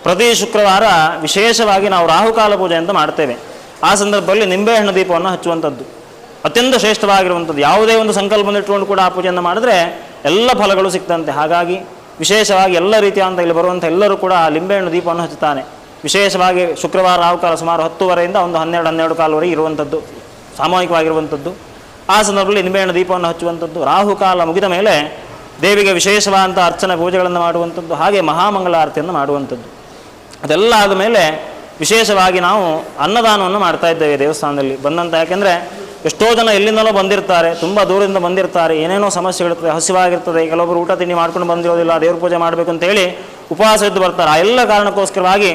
ಪ್ರತಿ ಶುಕ್ರವಾರ ವಿಶೇಷವಾಗಿ ನಾವು ರಾಹುಕಾಲ ಪೂಜೆ ಅಂತ ಮಾಡ್ತೇವೆ. ಆ ಸಂದರ್ಭದಲ್ಲಿ ನಿಂಬೆಹಣ್ಣು ದೀಪವನ್ನು ಹಚ್ಚುವಂಥದ್ದು ಅತ್ಯಂತ ಶ್ರೇಷ್ಠವಾಗಿರುವಂಥದ್ದು. ಯಾವುದೇ ಒಂದು ಸಂಕಲ್ಪವನ್ನು ಇಟ್ಟುಕೊಂಡು ಕೂಡ ಆ ಪೂಜೆಯನ್ನು ಮಾಡಿದ್ರೆ ಎಲ್ಲ ಫಲಗಳು ಸಿಗ್ತಂತೆ. ಹಾಗಾಗಿ ವಿಶೇಷವಾಗಿ ಎಲ್ಲ ರೀತಿಯಾದಂಥ ಇಲ್ಲಿ ಬರುವಂಥ ಎಲ್ಲರೂ ಕೂಡ ಆ ಲಿಂಬೆಹಣ್ಣು ದೀಪವನ್ನು ಹಚ್ಚುತ್ತಾನೆ. ವಿಶೇಷವಾಗಿ ಶುಕ್ರವಾರ ರಾಹುಕಾಲ ಸುಮಾರು 10:30ರಿಂದ ಒಂದು 12 ಕಾಲವರೆಗೆ ಇರುವಂಥದ್ದು, ಸಾಮೂಹಿಕವಾಗಿರುವಂಥದ್ದು. ಆ ಸಂದರ್ಭದಲ್ಲಿ ನಿಂಬೆಹಣ್ಣು ದೀಪವನ್ನು ಹಚ್ಚುವಂಥದ್ದು. ರಾಹುಕಾಲ ಮುಗಿದ ಮೇಲೆ ದೇವಿಗೆ ವಿಶೇಷವಾದಂಥ ಅರ್ಚನೆ ಪೂಜೆಗಳನ್ನು ಮಾಡುವಂಥದ್ದು. ಹಾಗೆ ಮಹಾಮಂಗಳಾರತಿಯನ್ನು ಮಾಡುವಂಥದ್ದು. ಅದೆಲ್ಲ ಆದಮೇಲೆ ವಿಶೇಷವಾಗಿ ನಾವು ಅನ್ನದಾನವನ್ನು ಮಾಡ್ತಾ ಇದ್ದೇವೆ ದೇವಸ್ಥಾನದಲ್ಲಿ ಬಂದಂಥ. ಯಾಕೆಂದರೆ ಎಷ್ಟೋ ಜನ ಎಲ್ಲಿಂದಲೋ ಬಂದಿರ್ತಾರೆ, ತುಂಬ ದೂರದಿಂದ ಬಂದಿರ್ತಾರೆ, ಏನೇನೋ ಸಮಸ್ಯೆಗಳಿರ್ತದೆ, ಹಸಿವಾಗಿರ್ತದೆ, ಕೆಲವೊಬ್ಬರು ಊಟ ತಿಂಡಿ ಮಾಡ್ಕೊಂಡು ಬಂದಿರೋದಿಲ್ಲ, ದೇವ್ರ ಪೂಜೆ ಮಾಡಬೇಕು ಅಂತೇಳಿ ಉಪವಾಸ ಇದ್ದು ಬರ್ತಾರೆ. ಆ ಎಲ್ಲ ಕಾರಣಕ್ಕೋಸ್ಕರವಾಗಿ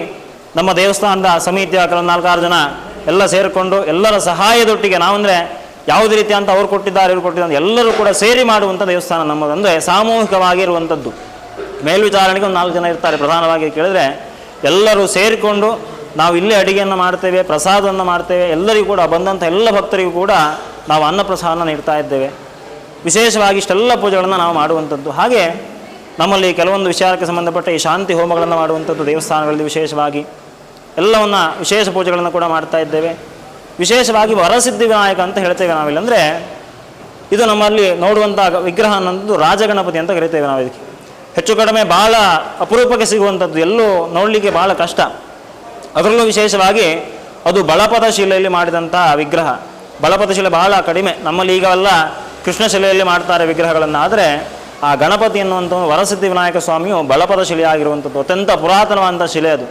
ನಮ್ಮ ದೇವಸ್ಥಾನದ ಸಮಿತಿಯ ಕೆಲವೊಂದು 4-6 ಜನ ಎಲ್ಲ ಸೇರಿಕೊಂಡು ಎಲ್ಲರ ಸಹಾಯದೊಟ್ಟಿಗೆ ನಾವಂದರೆ ಯಾವುದೇ ರೀತಿ ಅಂತ ಅವ್ರು ಕೊಟ್ಟಿದ್ದಾರೆ ಇವ್ರು ಕೊಟ್ಟಿದ್ದಾರೆ ಎಲ್ಲರೂ ಕೂಡ ಸೇರಿ ಮಾಡುವಂಥ ದೇವಸ್ಥಾನ ನಮ್ಮದು. ಅಂದರೆ ಸಾಮೂಹಿಕವಾಗಿರುವಂಥದ್ದು. ಮೇಲ್ವಿಚಾರಣೆಗೆ ಒಂದು 4 ಜನ ಇರ್ತಾರೆ ಪ್ರಧಾನವಾಗಿ ಕೇಳಿದ್ರೆ, ಎಲ್ಲರೂ ಸೇರಿಕೊಂಡು ನಾವು ಇಲ್ಲೇ ಅಡುಗೆಯನ್ನು ಮಾಡ್ತೇವೆ, ಪ್ರಸಾದವನ್ನು ಮಾಡ್ತೇವೆ. ಎಲ್ಲರಿಗೂ ಕೂಡ ಬಂದಂಥ ಎಲ್ಲ ಭಕ್ತರಿಗೂ ಕೂಡ ನಾವು ಅನ್ನ ಪ್ರಸಾದನ ನೀಡ್ತಾ ಇದ್ದೇವೆ. ವಿಶೇಷವಾಗಿ ಇಷ್ಟೆಲ್ಲ ಪೂಜೆಗಳನ್ನು ನಾವು ಮಾಡುವಂಥದ್ದು. ಹಾಗೆ ನಮ್ಮಲ್ಲಿ ಕೆಲವೊಂದು ವಿಚಾರಕ್ಕೆ ಸಂಬಂಧಪಟ್ಟ ಈ ಶಾಂತಿ ಹೋಮಗಳನ್ನು ಮಾಡುವಂಥದ್ದು ದೇವಸ್ಥಾನಗಳಲ್ಲಿ ವಿಶೇಷವಾಗಿ ಎಲ್ಲವನ್ನು ವಿಶೇಷ ಪೂಜೆಗಳನ್ನು ಕೂಡ ಮಾಡ್ತಾ ಇದ್ದೇವೆ. ವಿಶೇಷವಾಗಿ ವರಸಿದ್ಧಿ ವಿನಾಯಕ ಅಂತ ಹೇಳ್ತೇವೆ ನಾವಿಲ್ಲಿ. ಅಂದರೆ ಇದು ನಮ್ಮಲ್ಲಿ ನೋಡುವಂಥ ವಿಗ್ರಹ ಅನ್ನೋದು ರಾಜಗಣಪತಿ ಅಂತ ಕರಿತೇವೆ ನಾವು. ಇದಕ್ಕೆ ಹೆಚ್ಚು ಕಡಿಮೆ ಭಾಳ ಅಪರೂಪಕ್ಕೆ ಸಿಗುವಂಥದ್ದು, ಎಲ್ಲೂ ನೋಡಲಿಕ್ಕೆ ಭಾಳ ಕಷ್ಟ. ಅದರಲ್ಲೂ ವಿಶೇಷವಾಗಿ ಅದು ಬಳಪದ ಶಿಲೆಯಲ್ಲಿ ಮಾಡಿದಂಥ ವಿಗ್ರಹ. ಬಳಪದ ಶಿಲೆ ಭಾಳ ಕಡಿಮೆ ನಮ್ಮಲ್ಲಿ, ಈಗೆಲ್ಲ ಕೃಷ್ಣಶಿಲೆಯಲ್ಲಿ ಮಾಡ್ತಾರೆ ವಿಗ್ರಹಗಳನ್ನು. ಆದರೆ ಆ ಗಣಪತಿ ಎನ್ನುವಂಥ ವರಸಿದ್ಧಿ ವಿನಾಯಕ ಸ್ವಾಮಿಯು ಬಳಪದ ಶಿಲೆ ಆಗಿರುವಂಥದ್ದು, ಅತ್ಯಂತ ಪುರಾತನವಾದಂಥ ಶಿಲೆ ಅದು.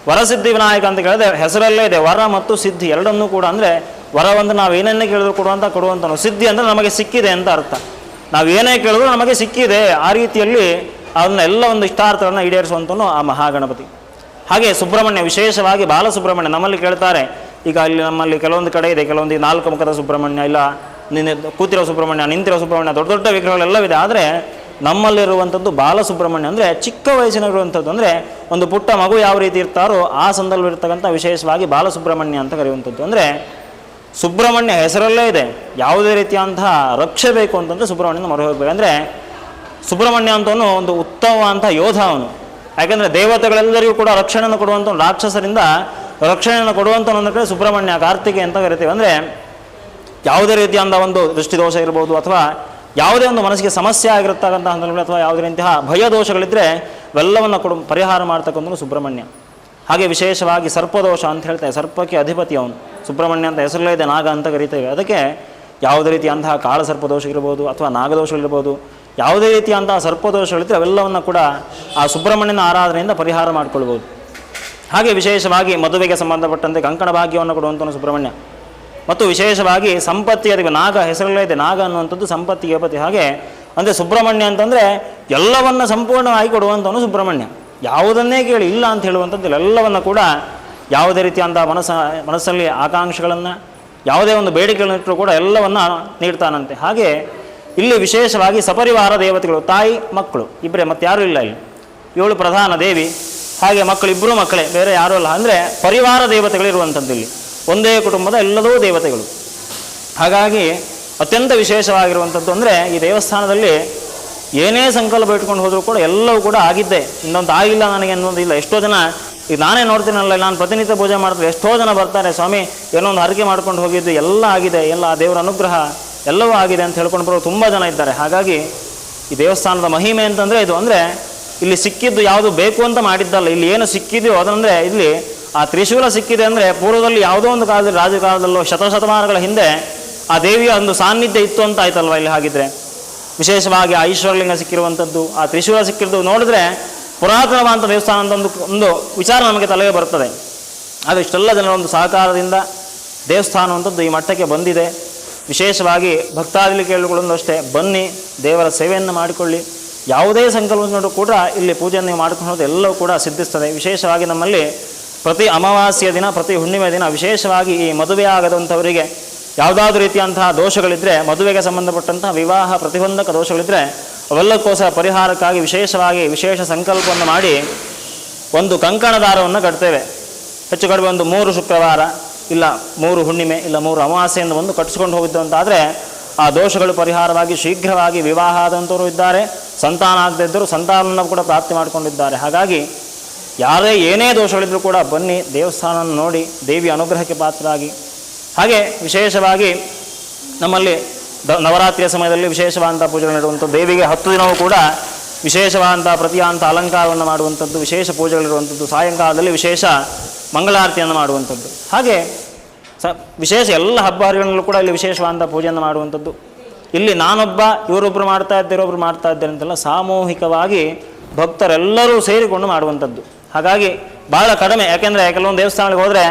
ವರಸಿದ್ಧಿ ವಿನಾಯಕ ಅಂತ ಕೇಳಿದ್ರೆ ಹೆಸರಲ್ಲೇ ಇದೆ, ವರ ಮತ್ತು ಸಿದ್ಧಿ ಎರಡನ್ನೂ ಕೂಡ. ಅಂದರೆ ವರವಂದ್ರೆ ನಾವು ಏನೇನೇ ಕೇಳಿದ್ರು ಕೊಡುವಂಥನು, ಸಿದ್ಧಿ ಅಂದರೆ ನಮಗೆ ಸಿಕ್ಕಿದೆ ಅಂತ ಅರ್ಥ. ನಾವು ಏನೇ ಕೇಳಿದ್ರು ನಮಗೆ ಸಿಕ್ಕಿದೆ, ಆ ರೀತಿಯಲ್ಲಿ ಅದನ್ನ ಎಲ್ಲ ಒಂದು ಇಷ್ಟಾರ್ಥಗಳನ್ನು ಈಡೇರಿಸುವಂಥನು ಆ ಮಹಾಗಣಪತಿ. ಹಾಗೆ ಸುಬ್ರಹ್ಮಣ್ಯ, ವಿಶೇಷವಾಗಿ ಬಾಲಸುಬ್ರಹ್ಮಣ್ಯ ನಮ್ಮಲ್ಲಿ ಕೇಳ್ತಾರೆ. ಈಗ ಅಲ್ಲಿ ನಮ್ಮಲ್ಲಿ ಕೆಲವೊಂದು ಕಡೆ ಇದೆ, ಕೆಲವೊಂದು 4 ಮುಖದ ಸುಬ್ರಹ್ಮಣ್ಯ, ಇಲ್ಲ ಕೂತಿರೋ ಸುಬ್ರಹ್ಮಣ್ಯ, ನಿಂತಿರೋ ಸುಬ್ರಹ್ಮಣ್ಯ, ದೊಡ್ಡ ದೊಡ್ಡ ವಿಗ್ರಹಗಳೆಲ್ಲವಿದೆ. ಆದರೆ ನಮ್ಮಲ್ಲಿರುವಂಥದ್ದು ಬಾಲಸುಬ್ರಹ್ಮಣ್ಯ, ಅಂದರೆ ಚಿಕ್ಕ ವಯಸ್ಸಿನಲ್ಲಿರುವಂಥದ್ದು. ಅಂದರೆ ಒಂದು ಪುಟ್ಟ ಮಗು ಯಾವ ರೀತಿ ಇರ್ತಾರೋ ಆ ಸಂದರ್ಭದಲ್ಲಿರ್ತಕ್ಕಂಥ ವಿಶೇಷವಾಗಿ ಬಾಲಸುಬ್ರಹ್ಮಣ್ಯ ಅಂತ ಕರೆಯುವಂಥದ್ದು. ಅಂದರೆ ಸುಬ್ರಹ್ಮಣ್ಯ ಹೆಸರಲ್ಲೇ ಇದೆ, ಯಾವುದೇ ರೀತಿಯಂತಹ ರಕ್ಷೆ ಬೇಕು ಅಂತಂದರೆ ಸುಬ್ರಹ್ಮಣ್ಯನ ಮೊರೆ ಹೋಗಬೇಕು. ಅಂದರೆ ಸುಬ್ರಹ್ಮಣ್ಯ ಅಂತವನು ಒಂದು ಉತ್ತಮವಾದಂಥ ಯೋಧ ಅವನು. ಯಾಕೆಂದರೆ ದೇವತೆಗಳೆಲ್ಲರಿಗೂ ಕೂಡ ರಕ್ಷಣೆಯನ್ನು ಕೊಡುವಂಥ, ರಾಕ್ಷಸರಿಂದ ರಕ್ಷಣೆಯನ್ನು ಕೊಡುವಂಥ ಒಂದು ಕಡೆ ಸುಬ್ರಹ್ಮಣ್ಯ, ಕಾರ್ತಿಕೆ ಅಂತ ಕರಿತೇವೆ. ಅಂದರೆ ಯಾವುದೇ ರೀತಿಯಾದ ಒಂದು ದೃಷ್ಟಿದೋಷ ಇರ್ಬೋದು, ಅಥವಾ ಯಾವುದೇ ಒಂದು ಮನಸ್ಸಿಗೆ ಸಮಸ್ಯೆ ಆಗಿರತಕ್ಕಂಥ ಸಂದರ್ಭದಲ್ಲಿ, ಅಥವಾ ಯಾವುದೇ ರೀತಿಯ ಭಯ ದೋಷಗಳಿದ್ದರೆ ಅವೆಲ್ಲವನ್ನು ಪರಿಹಾರ ಮಾಡ್ತಕ್ಕಂಥದ್ದು ಸುಬ್ರಹ್ಮಣ್ಯ. ಹಾಗೆ ವಿಶೇಷವಾಗಿ ಸರ್ಪದೋಷ ಅಂತ ಹೇಳ್ತೇವೆ, ಸರ್ಪಕ್ಕೆ ಅಧಿಪತಿ ಅವನು. ಸುಬ್ರಹ್ಮಣ್ಯ ಅಂತ ಹೆಸರಲ್ಲೇ ಇದೆ, ನಾಗ ಅಂತ ಕರಿತೇವೆ. ಅದಕ್ಕೆ ಯಾವುದೇ ರೀತಿಯಂತಹ ಕಾಳ ಸರ್ಪದೋಷ ಇರ್ಬೋದು, ಅಥವಾ ನಾಗದೋಷಗಳಿರ್ಬೋದು, ಯಾವುದೇ ರೀತಿಯಂತಹ ಸರ್ಪದೋಷಗಳಿದ್ದರೆ ಅವೆಲ್ಲವನ್ನು ಕೂಡ ಆ ಸುಬ್ರಹ್ಮಣ್ಯನ ಆರಾಧನೆಯಿಂದ ಪರಿಹಾರ ಮಾಡಿಕೊಳ್ಬೋದು. ಹಾಗೆ ವಿಶೇಷವಾಗಿ ಮದುವೆಗೆ ಸಂಬಂಧಪಟ್ಟಂತೆ ಕಂಕಣ ಭಾಗ್ಯವನ್ನು ಕೊಡುವಂಥನು ಸುಬ್ರಹ್ಮಣ್ಯ. ಮತ್ತು ವಿಶೇಷವಾಗಿ ಸಂಪತ್ತಿಗೆ ಅದಕ್ಕೆ ನಾಗ ಹೆಸರಲ್ಲೇ ಇದೆ, ನಾಗ ಅನ್ನುವಂಥದ್ದು ಸಂಪತ್ತಿಗೆ ಅಧಿಪತಿ. ಹಾಗೆ ಅಂದರೆ ಸುಬ್ರಹ್ಮಣ್ಯ ಅಂತಂದರೆ ಎಲ್ಲವನ್ನು ಸಂಪೂರ್ಣವಾಗಿ ಕೊಡುವಂಥವನು ಸುಬ್ರಹ್ಮಣ್ಯ. ಯಾವುದನ್ನೇ ಕೇಳಿ ಇಲ್ಲ ಅಂತ ಹೇಳುವಂಥದ್ದು ಎಲ್ಲವನ್ನು ಕೂಡ, ಯಾವುದೇ ರೀತಿಯಂಥ ಮನಸ್ಸಲ್ಲಿ ಆಕಾಂಕ್ಷೆಗಳನ್ನು, ಯಾವುದೇ ಒಂದು ಬೇಡಿಕೆಗಳನ್ನು ಇಟ್ಟರೂ ಕೂಡ ಎಲ್ಲವನ್ನು ನೀಡ್ತಾನಂತೆ. ಹಾಗೆ ಇಲ್ಲಿ ವಿಶೇಷವಾಗಿ ಸಪರಿವಾರ ದೇವತೆಗಳು, ತಾಯಿ ಮಕ್ಕಳು ಇಬ್ಬರೇ, ಮತ್ತು ಯಾರೂ ಇಲ್ಲ ಇಲ್ಲಿ. 7 ಪ್ರಧಾನ ದೇವಿ, ಹಾಗೆ ಮಕ್ಕಳು ಇಬ್ಬರು ಮಕ್ಕಳೇ, ಬೇರೆ ಯಾರೂ ಅಲ್ಲ. ಅಂದರೆ ಪರಿವಾರ ದೇವತೆಗಳಿರುವಂಥದ್ದು ಇಲ್ಲಿ, ಒಂದೇ ಕುಟುಂಬದ ಎಲ್ಲದೂ ದೇವತೆಗಳು. ಹಾಗಾಗಿ ಅತ್ಯಂತ ವಿಶೇಷವಾಗಿರುವಂಥದ್ದು. ಅಂದರೆ ಈ ದೇವಸ್ಥಾನದಲ್ಲಿ ಏನೇ ಸಂಕಲ್ಪ ಇಟ್ಕೊಂಡು ಹೋದರೂ ಕೂಡ ಎಲ್ಲವೂ ಕೂಡ ಆಗಿದ್ದೆ, ಇನ್ನೊಂದು ಆಗಿಲ್ಲ ನನಗೆ ಅನ್ನೋದಿಲ್ಲ. ಎಷ್ಟೋ ಜನ ಈಗ ನಾನೇ ನೋಡ್ತೀನಲ್ಲ, ನಾನು ಪ್ರತಿನಿತ್ಯ ಪೂಜೆ ಮಾಡ್ತಾರೆ, ಎಷ್ಟೋ ಜನ ಬರ್ತಾರೆ, ಸ್ವಾಮಿ ಏನೋ ಒಂದು ಹರಕೆ ಮಾಡ್ಕೊಂಡು ಹೋಗಿದ್ದು ಎಲ್ಲ ಆಗಿದೆ, ಎಲ್ಲ ದೇವರ ಅನುಗ್ರಹ ಎಲ್ಲವೂ ಆಗಿದೆ ಅಂತ ಹೇಳ್ಕೊಂಡು ಬರೋರು ತುಂಬ ಜನ ಇದ್ದಾರೆ. ಹಾಗಾಗಿ ಈ ದೇವಸ್ಥಾನದ ಮಹಿಮೆ ಅಂತಂದರೆ ಇದು. ಅಂದರೆ ಇಲ್ಲಿ ಸಿಕ್ಕಿದ್ದು ಯಾವುದು ಬೇಕು ಅಂತ ಮಾಡಿದ್ದಲ್ಲ, ಇಲ್ಲಿ ಏನು ಸಿಕ್ಕಿದೆಯೋ ಅದಂದರೆ ಇಲ್ಲಿ ಆ ತ್ರಿಶೂಲ ಸಿಕ್ಕಿದೆ. ಅಂದರೆ ಪೂರ್ವದಲ್ಲಿ ಯಾವುದೋ ಒಂದು ಕಾಲದಲ್ಲಿ, ರಾಜಕಾಲದಲ್ಲೋ ಶತಶತಮಾನಗಳ ಹಿಂದೆ ಆ ದೇವಿಯ ಒಂದು ಸಾನ್ನಿಧ್ಯ ಇತ್ತು ಅಂತ ಆಯ್ತಲ್ವ ಇಲ್ಲಿ. ಹಾಗಿದ್ರೆ ವಿಶೇಷವಾಗಿ ಆ ಈಶ್ವರಲಿಂಗ ಸಿಕ್ಕಿರುವಂಥದ್ದು, ಆ ತ್ರಿಶೂಲ ಸಿಕ್ಕಿರೋದು ನೋಡಿದ್ರೆ ಪುರಾತನವಾದಂಥ ದೇವಸ್ಥಾನ ಅಂತ ಒಂದು ವಿಚಾರ ನಮಗೆ ತಲೆಗೆ ಬರ್ತದೆ. ಅದು ಇಷ್ಟೆಲ್ಲ ಜನರ ಒಂದು ಸಹಕಾರದಿಂದ ದೇವಸ್ಥಾನವಂಥದ್ದು ಈ ಮಟ್ಟಕ್ಕೆ ಬಂದಿದೆ. ವಿಶೇಷವಾಗಿ ಭಕ್ತಾದಿಲಿ ಕೇಳಿಕೊಳ್ಳೋದು ಅಷ್ಟೇ, ಬನ್ನಿ ದೇವರ ಸೇವೆಯನ್ನು ಮಾಡಿಕೊಳ್ಳಿ. ಯಾವುದೇ ಸಂಕಲ್ಪವನ್ನು ಕೂಡ ಇಲ್ಲಿ ಪೂಜೆಯನ್ನು ಮಾಡಿಕೊಂಡು ಎಲ್ಲವೂ ಕೂಡ ಸಿದ್ಧಿಸ್ತದೆ. ವಿಶೇಷವಾಗಿ ನಮ್ಮಲ್ಲಿ ಪ್ರತಿ ಅಮಾವಾಸ್ಯೆಯ ದಿನ, ಪ್ರತಿ ಹುಣ್ಣಿಮೆ ದಿನ ವಿಶೇಷವಾಗಿ ಈ ಮದುವೆ ಆಗದಂಥವರಿಗೆ ಯಾವುದಾದ್ರೂ ರೀತಿಯಂತಹ ದೋಷಗಳಿದ್ದರೆ, ಮದುವೆಗೆ ಸಂಬಂಧಪಟ್ಟಂತಹ ವಿವಾಹ ಪ್ರತಿಬಂಧಕ ದೋಷಗಳಿದ್ದರೆ ಅವೆಲ್ಲಕ್ಕೋಸ್ಕರ ಪರಿಹಾರಕ್ಕಾಗಿ ವಿಶೇಷವಾಗಿ ವಿಶೇಷ ಸಂಕಲ್ಪವನ್ನು ಮಾಡಿ ಒಂದು ಕಂಕಣ ದಾರವನ್ನು ಕಟ್ತೇವೆ. ಹೆಚ್ಚು ಕಡಿಮೆ ಒಂದು 3 ಶುಕ್ರವಾರ, ಇಲ್ಲ 3 ಹುಣ್ಣಿಮೆ, ಇಲ್ಲ 3 ಅಮಾವಾಸ್ಯೆಯಿಂದ ಒಂದು ಕಟ್ಟಿಸ್ಕೊಂಡು ಹೋಗಿದ್ದು ಅಂತಾದರೆ ಆ ದೋಷಗಳು ಪರಿಹಾರವಾಗಿ ಶೀಘ್ರವಾಗಿ ವಿವಾಹ ಆದಂಥವರು ಇದ್ದಾರೆ, ಸಂತಾನ ಆಗದಿದ್ದರೂ ಸಂತಾನವನ್ನು ಕೂಡ ಪ್ರಾಪ್ತಿ ಮಾಡಿಕೊಂಡಿದ್ದಾರೆ. ಹಾಗಾಗಿ ಯಾರೇ ಏನೇ ದೋಷಗಳಿದ್ರೂ ಕೂಡ ಬನ್ನಿ, ದೇವಸ್ಥಾನವನ್ನು ನೋಡಿ ದೇವಿಯ ಅನುಗ್ರಹಕ್ಕೆ ಪಾತ್ರರಾಗಿ. ಹಾಗೆ ವಿಶೇಷವಾಗಿ ನಮ್ಮಲ್ಲಿ ನವರಾತ್ರಿಯ ಸಮಯದಲ್ಲಿ ವಿಶೇಷವಾದಂಥ ಪೂಜೆಗಳು ನಡೆಯುವಂಥ, ದೇವಿಗೆ 10 ದಿನವೂ ಕೂಡ ವಿಶೇಷವಾದಂಥ ಪ್ರತಿಯಾಂತ ಅಲಂಕಾರವನ್ನು ಮಾಡುವಂಥದ್ದು, ವಿಶೇಷ ಪೂಜೆಗಳಿರುವಂಥದ್ದು, ಸಾಯಂಕಾಲದಲ್ಲಿ ವಿಶೇಷ ಮಂಗಳಾರತಿಯನ್ನು ಮಾಡುವಂಥದ್ದು. ಹಾಗೆ ವಿಶೇಷ ಎಲ್ಲ ಹಬ್ಬ ಹರಿಗಳಲ್ಲೂ ಕೂಡ ಇಲ್ಲಿ ವಿಶೇಷವಾದಂಥ ಪೂಜೆಯನ್ನು ಮಾಡುವಂಥದ್ದು. ಇಲ್ಲಿ ನಾನೊಬ್ಬ, ಇವರೊಬ್ಬರು ಮಾಡ್ತಾ ಇದ್ದಾರೆ, ಇವರೊಬ್ಬರು ಮಾಡ್ತಾ ಇದ್ದಾರೆ ಅಂತೆಲ್ಲ ಸಾಮೂಹಿಕವಾಗಿ ಭಕ್ತರೆಲ್ಲರೂ ಸೇರಿಕೊಂಡು ಮಾಡುವಂಥದ್ದು. ಹಾಗಾಗಿ ಭಾಳ ಕಡಿಮೆ. ಯಾಕೆಂದರೆ ಕೆಲವೊಂದು ದೇವಸ್ಥಾನಗಳಿಗೆ ಹೋದರೆ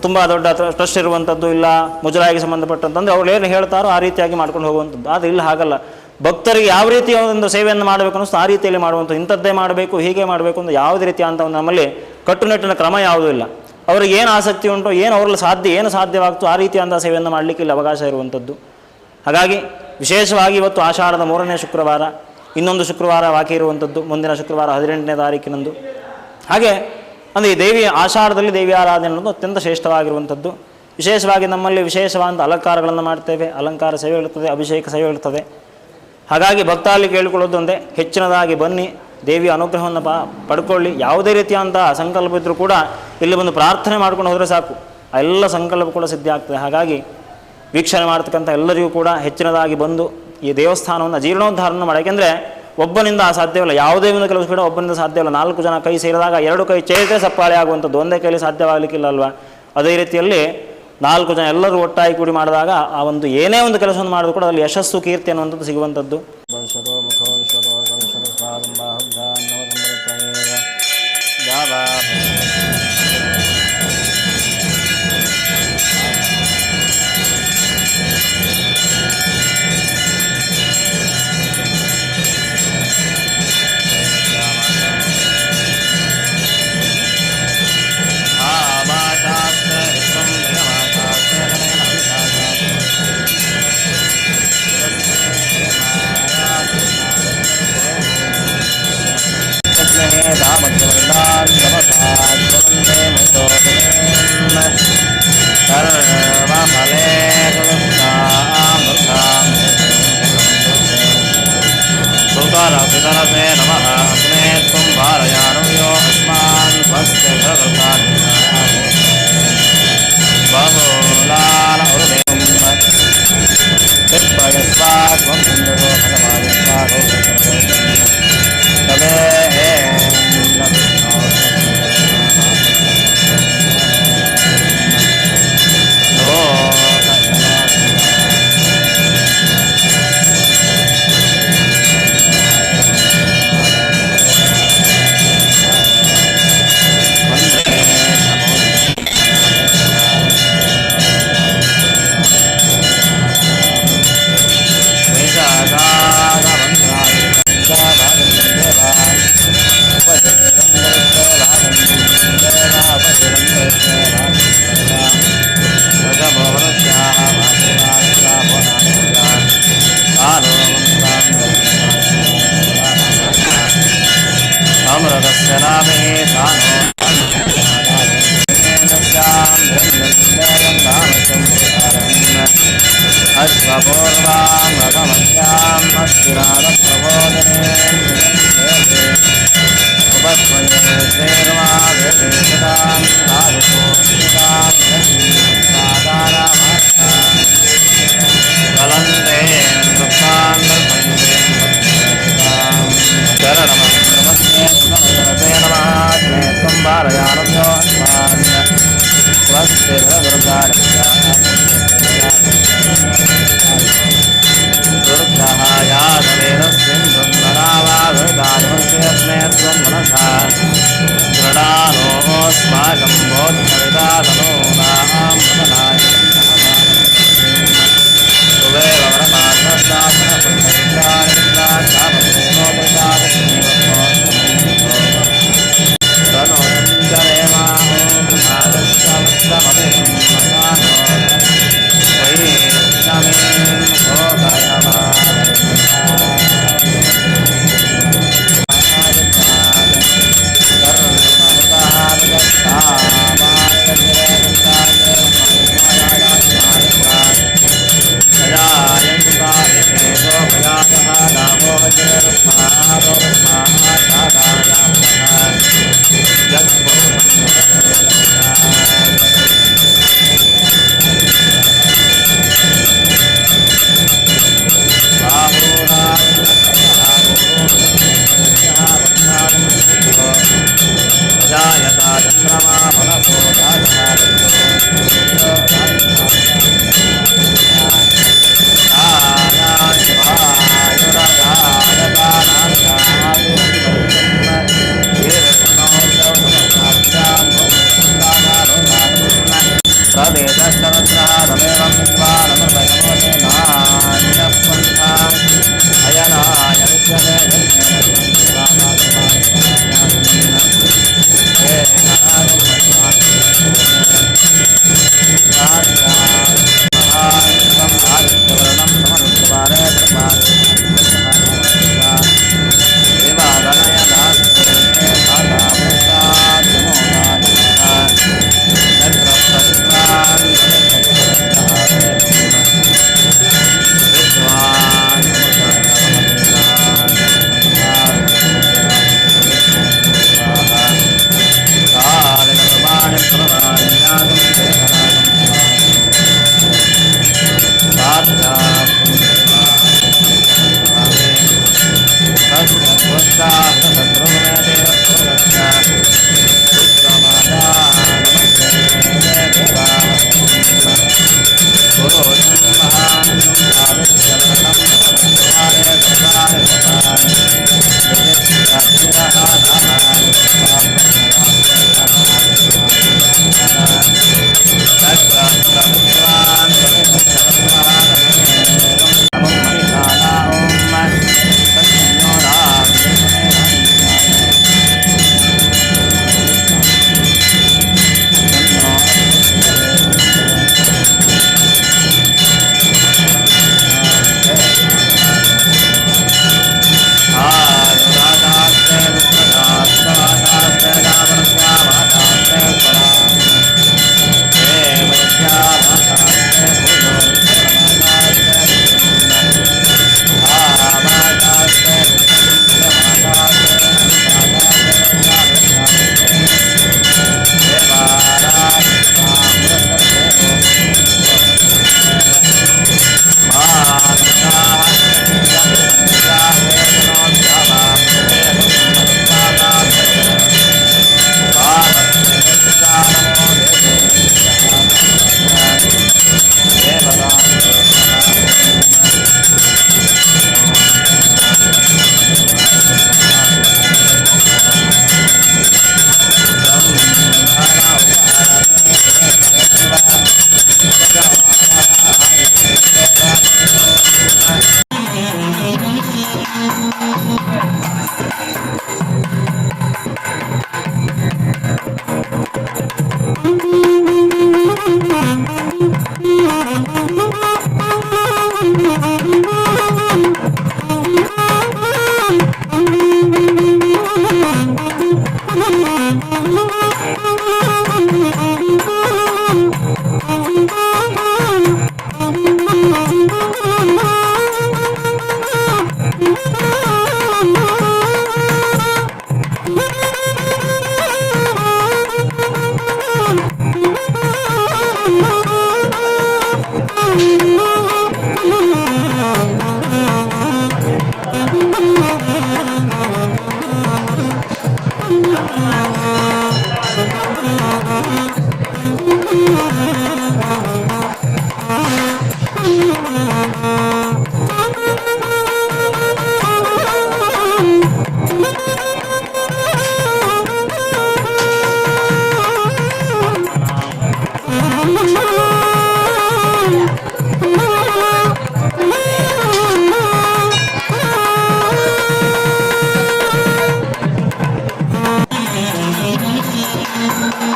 ತುಂಬ ದೊಡ್ಡ ಟ್ರಸ್ಟ್ ಇರುವಂಥದ್ದು ಇಲ್ಲ ಮುಜರಾಯಿಗೆ ಸಂಬಂಧಪಟ್ಟಂತಂದರೆ ಅವ್ರು ಏನು ಹೇಳ್ತಾರೋ ಆ ರೀತಿಯಾಗಿ ಮಾಡ್ಕೊಂಡು ಹೋಗುವಂಥದ್ದು. ಆದರೆ ಇಲ್ಲ ಹಾಗಲ್ಲ, ಭಕ್ತರಿಗೆ ಯಾವ ರೀತಿಯ ಒಂದು ಸೇವೆಯನ್ನು ಮಾಡಬೇಕು ಅನ್ನಿಸ್ತು ಆ ರೀತಿಯಲ್ಲಿ ಮಾಡುವಂಥದ್ದು. ಇಂಥದ್ದೇ ಮಾಡಬೇಕು ಹೀಗೆ ಮಾಡಬೇಕು ಅಂತ ಯಾವುದೇ ರೀತಿಯ ಅಂತ ಒಂದು ನಮ್ಮಲ್ಲಿ ಕಟ್ಟುನಿಟ್ಟಿನ ಕ್ರಮ ಯಾವುದೂ ಇಲ್ಲ. ಅವ್ರಿಗೆ ಏನು ಆಸಕ್ತಿ ಉಂಟೋ ಏನು ಅವ್ರಲ್ಲಿ ಏನು ಸಾಧ್ಯವಾಗ್ತೋ ಆ ರೀತಿಯಾದ ಸೇವೆಯನ್ನು ಮಾಡಲಿಕ್ಕೆ ಇಲ್ಲಿ ಅವಕಾಶ ಇರುವಂಥದ್ದು. ಹಾಗಾಗಿ ವಿಶೇಷವಾಗಿ ಇವತ್ತು ಆಷಾಢದ 3ನೇ ಶುಕ್ರವಾರ, ಇನ್ನೊಂದು ಶುಕ್ರವಾರ ಬಾಕಿ ಇರುವಂಥದ್ದು, ಮುಂದಿನ ಶುಕ್ರವಾರ 18ನೇ ತಾರೀಕಿನಂದು. ಹಾಗೆ ಅಂದರೆ ಈ ದೇವಿಯ ಆಷಾಢದಲ್ಲಿ ದೇವಿ ಆರಾಧನೆ ಅನ್ನೋದು ಅತ್ಯಂತ ಶ್ರೇಷ್ಠವಾಗಿರುವಂಥದ್ದು. ವಿಶೇಷವಾಗಿ ನಮ್ಮಲ್ಲಿ ವಿಶೇಷವಾದ ಅಲಂಕಾರಗಳನ್ನು ಮಾಡ್ತೇವೆ, ಅಲಂಕಾರ ಸೇವೆ ಇರ್ತದೆ, ಅಭಿಷೇಕ ಸೇವೆ ಇರ್ತದೆ. ಹಾಗಾಗಿ ಭಕ್ತಾಲಿ ಕೇಳಿಕೊಳ್ಳೋದು ಒಂದೇ, ಹೆಚ್ಚಿನದಾಗಿ ಬನ್ನಿ, ದೇವಿಯ ಅನುಗ್ರಹವನ್ನು ಪಡ್ಕೊಳ್ಳಿ. ಯಾವುದೇ ರೀತಿಯಾದಂಥ ಸಂಕಲ್ಪ ಇದ್ದರೂ ಕೂಡ ಇಲ್ಲಿ ಬಂದು ಪ್ರಾರ್ಥನೆ ಮಾಡ್ಕೊಂಡು ಹೋದರೆ ಸಾಕು, ಆ ಎಲ್ಲ ಸಂಕಲ್ಪ ಕೂಡ ಸಿದ್ಧಿ ಆಗ್ತದೆ. ಹಾಗಾಗಿ ವೀಕ್ಷಣೆ ಮಾಡ್ತಕ್ಕಂಥ ಎಲ್ಲರಿಗೂ ಕೂಡ ಹೆಚ್ಚಿನದಾಗಿ ಬಂದು ಈ ದೇವಸ್ಥಾನವನ್ನು ಜೀರ್ಣೋದ್ಧಾರಣ ಮಾಡಿ. ಯಾಕೆಂದರೆ ಒಬ್ಬನಿಂದ ಸಾಧ್ಯವಿಲ್ಲ, ಯಾವುದೇ ಒಂದು ಕೆಲಸ ಕೂಡ ಒಬ್ಬನಿಂದ ಸಾಧ್ಯವಿಲ್ಲ. 4 ಜನ ಕೈ ಸೇರಿದಾಗ 2 ಕೈ ಚೇರಿದ್ರೆ ಸಪ್ಪಾಳೆ ಆಗುವಂಥದ್ದು, ಒಂದೇ ಕೈಲಿ ಸಾಧ್ಯವಾಗಲಿಕ್ಕಿಲ್ಲ ಅಲ್ವಾ. ಅದೇ ರೀತಿಯಲ್ಲಿ 4 ಜನ ಎಲ್ಲರೂ ಒಟ್ಟಾಗಿ ಕೂಡಿ ಮಾಡಿದಾಗ ಆ ಒಂದು ಏನೇ ಒಂದು ಕೆಲಸವನ್ನು ಮಾಡಿದ್ರು ಕೂಡ ಅಲ್ಲಿ ಯಶಸ್ಸು ಕೀರ್ತಿ ಅನ್ನುವಂಥದ್ದು ಸಿಗುವಂಥದ್ದು. सुतरसे नमः अस्मे त्वं भारयानुयो अस्मान् स्वस्य बहुलाल उर्वें चित्पयस्वात्मं सुन्दरो भगवादिस्वागो तवे अमृतस्य नामे सानो अश्वपूर्वां रथमस्याम् अस्थिरादप्रबोधने उपस्मये श्रीर्वादेशतां साधुपोषितां कलन्ते वृक्षान् दर्पयन्ते शरणमस्मे नमस्ते त्वं भारयानभ्यो स्वस्ति दुर्गः यादवेदस्मिन्धुन्नरावादृतास्मे त्वं मनसा दृढानोऽस्माकं बोद्धविदातनूनां वदनाय तुवेव वरमानस्तापनपुत्रैत्राणित्राक्षामसेनोपदातस्मीवत्वो तनोरञ्जनेमा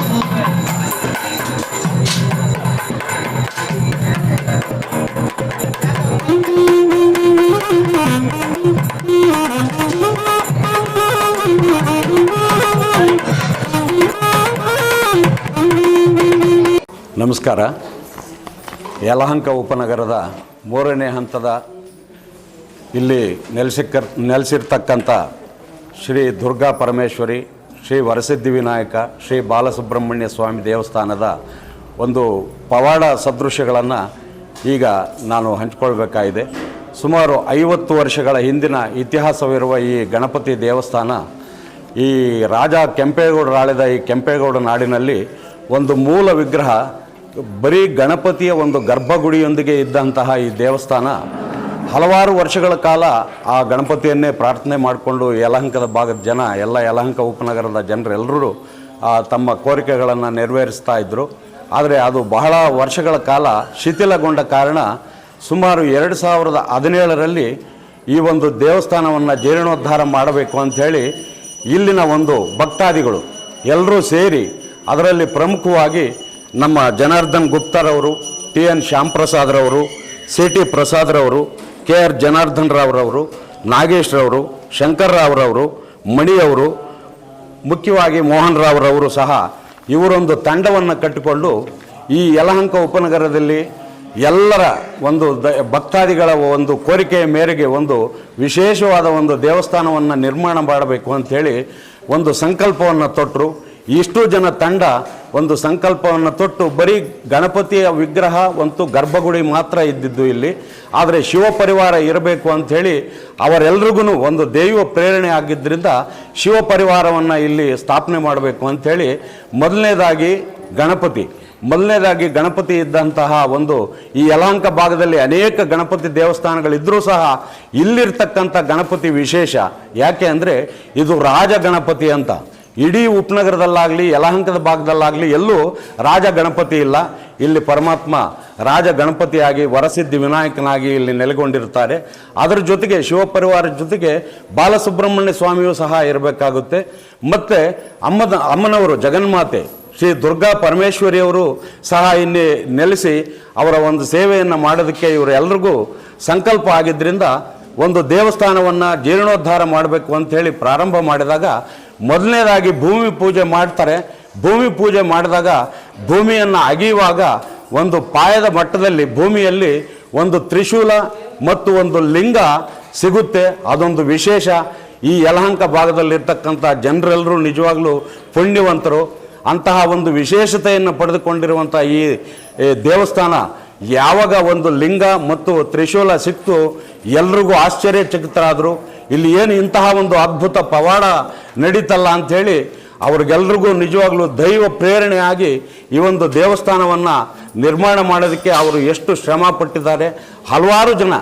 ನಮಸ್ಕಾರ. ಯಲಹಂಕ ಉಪನಗರದ 3ನೇ ಹಂತದ ಇಲ್ಲಿ ನೆಲೆಸಿರ್ತಕ್ಕಂಥ ಶ್ರೀ ದುರ್ಗಾ ಪರಮೇಶ್ವರಿ, ಶ್ರೀ ವರಸಿದ್ಧಿ ವಿನಾಯಕ, ಶ್ರೀ ಬಾಲಸುಬ್ರಹ್ಮಣ್ಯ ಸ್ವಾಮಿ ದೇವಸ್ಥಾನದ ಒಂದು ಪವಾಡ ಸದೃಶ್ಯಗಳನ್ನು ಈಗ ನಾನು ಹಂಚಿಕೊಳ್ಬೇಕಾಗಿದೆ. ಸುಮಾರು 50 ವರ್ಷಗಳ ಹಿಂದಿನ ಇತಿಹಾಸವಿರುವ ಈ ಗಣಪತಿ ದೇವಸ್ಥಾನ ಈ ರಾಜ ಕೆಂಪೇಗೌಡರು ಆಳಿದ ಈ ಕೆಂಪೇಗೌಡ ನಾಡಿನಲ್ಲಿ ಒಂದು ಮೂಲ ವಿಗ್ರಹ ಬರೀ ಗಣಪತಿಯ ಒಂದು ಗರ್ಭಗುಡಿಯೊಂದಿಗೆ ಇದ್ದಂತಹ ಈ ದೇವಸ್ಥಾನ ಹಲವಾರು ವರ್ಷಗಳ ಕಾಲ ಆ ಗಣಪತಿಯನ್ನೇ ಪ್ರಾರ್ಥನೆ ಮಾಡಿಕೊಂಡು ಯಲಹಂಕದ ಭಾಗದ ಜನ, ಎಲ್ಲ ಯಲಹಂಕ ಉಪನಗರದ ಜನರೆಲ್ಲರೂ ತಮ್ಮ ಕೋರಿಕೆಗಳನ್ನು ನೆರವೇರಿಸ್ತಾ ಇದ್ದರು. ಆದರೆ ಅದು ಬಹಳ ವರ್ಷಗಳ ಕಾಲ ಶಿಥಿಲಗೊಂಡ ಕಾರಣ ಸುಮಾರು 2017ರಲ್ಲಿ ಈ ಒಂದು ದೇವಸ್ಥಾನವನ್ನು ಜೀರ್ಣೋದ್ಧಾರ ಮಾಡಬೇಕು ಅಂಥೇಳಿ ಇಲ್ಲಿನ ಒಂದು ಭಕ್ತಾದಿಗಳು ಎಲ್ಲರೂ ಸೇರಿ, ಅದರಲ್ಲಿ ಪ್ರಮುಖವಾಗಿ ನಮ್ಮ Janardhan ಗುಪ್ತರವರು, TN ಶ್ಯಾಂಪ್ರಸಾದ್ರವರು, CT ಪ್ರಸಾದ್ರವರು, KR Janardhan ರಾವ್ರವರು, Nagesh ರವರು, ಶಂಕರ್ ರಾವ್ರವರು, ಮಣಿಯವರು, ಮುಖ್ಯವಾಗಿ ಮೋಹನ್ ರಾವ್ರವರು ಸಹ ಇವರೊಂದು ತಂಡವನ್ನು ಕಟ್ಟಿಕೊಂಡು ಈ ಯಲಹಂಕ ಉಪನಗರದಲ್ಲಿ ಎಲ್ಲರ ಒಂದು ಭಕ್ತಾದಿಗಳ ಒಂದು ಕೋರಿಕೆಯ ಮೇರೆಗೆ ಒಂದು ವಿಶೇಷವಾದ ಒಂದು ದೇವಸ್ಥಾನವನ್ನು ನಿರ್ಮಾಣ ಮಾಡಬೇಕು ಅಂಥೇಳಿ ಒಂದು ಸಂಕಲ್ಪವನ್ನು ತೊಟ್ಟರು. ಇಷ್ಟು ಜನ ತಂಡ ಒಂದು ಸಂಕಲ್ಪವನ್ನು ತೊಟ್ಟು ಬರೀ ಗಣಪತಿಯ ವಿಗ್ರಹ ಒಂದು ಗರ್ಭಗುಡಿ ಮಾತ್ರ ಇದ್ದಿದ್ದು ಇಲ್ಲಿ. ಆದರೆ ಶಿವಪರಿವಾರ ಇರಬೇಕು ಅಂಥೇಳಿ ಅವರೆಲ್ರಿಗೂ ಒಂದು ದೈವ ಪ್ರೇರಣೆ ಆಗಿದ್ದರಿಂದ ಶಿವಪರಿವಾರವನ್ನು ಇಲ್ಲಿ ಸ್ಥಾಪನೆ ಮಾಡಬೇಕು ಅಂಥೇಳಿ ಮೊದಲನೇದಾಗಿ ಗಣಪತಿ ಇದ್ದಂತಹ ಒಂದು ಈ ಯಲಹಂಕ ಭಾಗದಲ್ಲಿ ಅನೇಕ ಗಣಪತಿ ದೇವಸ್ಥಾನಗಳಿದ್ದರೂ ಸಹ ಇಲ್ಲಿರ್ತಕ್ಕಂಥ ಗಣಪತಿ ವಿಶೇಷ. ಯಾಕೆ ಅಂದರೆ ಇದು ರಾಜ ಗಣಪತಿ ಅಂತ. ಇಡೀ ಉಪನಗರದಲ್ಲಾಗಲಿ ಯಲಹಂಕದ ಭಾಗದಲ್ಲಾಗಲಿ ಎಲ್ಲೂ ರಾಜ ಗಣಪತಿ ಇಲ್ಲ. ಇಲ್ಲಿ ಪರಮಾತ್ಮ ರಾಜ ಗಣಪತಿಯಾಗಿ ವರಸಿದ್ಧಿ ವಿನಾಯಕನಾಗಿ ಇಲ್ಲಿ ನೆಲೆಗೊಂಡಿರ್ತಾರೆ. ಅದರ ಜೊತೆಗೆ ಶಿವಪರಿವಾರದ ಜೊತೆಗೆ ಬಾಲಸುಬ್ರಹ್ಮಣ್ಯ ಸ್ವಾಮಿಯೂ ಸಹ ಇರಬೇಕಾಗುತ್ತೆ. ಮತ್ತು ಅಮ್ಮನವರು ಜಗನ್ಮಾತೆ ಶ್ರೀ ದುರ್ಗಾ ಪರಮೇಶ್ವರಿಯವರು ಸಹ ಇಲ್ಲಿ ನೆಲೆಸಿ ಅವರ ಒಂದು ಸೇವೆಯನ್ನು ಮಾಡೋದಕ್ಕೆ ಇವರೆಲ್ಲರಿಗೂ ಸಂಕಲ್ಪ ಆಗಿದ್ದರಿಂದ ಒಂದು ದೇವಸ್ಥಾನವನ್ನು ಜೀರ್ಣೋದ್ಧಾರ ಮಾಡಬೇಕು ಅಂಥೇಳಿ ಪ್ರಾರಂಭ ಮಾಡಿದಾಗ ಮೊದಲನೇದಾಗಿ ಭೂಮಿ ಪೂಜೆ ಮಾಡ್ತಾರೆ. ಭೂಮಿ ಪೂಜೆ ಮಾಡಿದಾಗ ಭೂಮಿಯನ್ನು ಅಗೆಯುವಾಗ ಒಂದು ಪಾಯದ ಮಟ್ಟದಲ್ಲಿ ಭೂಮಿಯಲ್ಲಿ ಒಂದು ತ್ರಿಶೂಲ ಮತ್ತು ಒಂದು ಲಿಂಗ ಸಿಗುತ್ತೆ. ಅದೊಂದು ವಿಶೇಷ. ಈ ಯಲಹಂಕ ಭಾಗದಲ್ಲಿರ್ತಕ್ಕಂಥ ಜನರೆಲ್ಲರೂ ನಿಜವಾಗ್ಲೂ ಪುಣ್ಯವಂತರು. ಅಂತಹ ಒಂದು ವಿಶೇಷತೆಯನ್ನು ಪಡೆದುಕೊಂಡಿರುವಂಥ ಈ ದೇವಸ್ಥಾನ ಯಾವಾಗ ಒಂದು ಲಿಂಗ ಮತ್ತು ತ್ರಿಶೂಲ ಸಿಕ್ತು ಎಲ್ರಿಗೂ ಆಶ್ಚರ್ಯಚಕಿತರಾದರು. ಇಲ್ಲಿ ಏನು ಇಂತಹ ಒಂದು ಅದ್ಭುತ ಪವಾಡ ನಡೀತಲ್ಲ ಅಂಥೇಳಿ ಅವ್ರಿಗೆಲ್ರಿಗೂ ನಿಜವಾಗ್ಲೂ ದೈವ ಪ್ರೇರಣೆಯಾಗಿ ಈ ಒಂದು ದೇವಸ್ಥಾನವನ್ನು ನಿರ್ಮಾಣ ಮಾಡೋದಕ್ಕೆ ಅವರು ಎಷ್ಟು ಶ್ರಮ ಪಟ್ಟಿದ್ದಾರೆ. ಹಲವಾರು ಜನ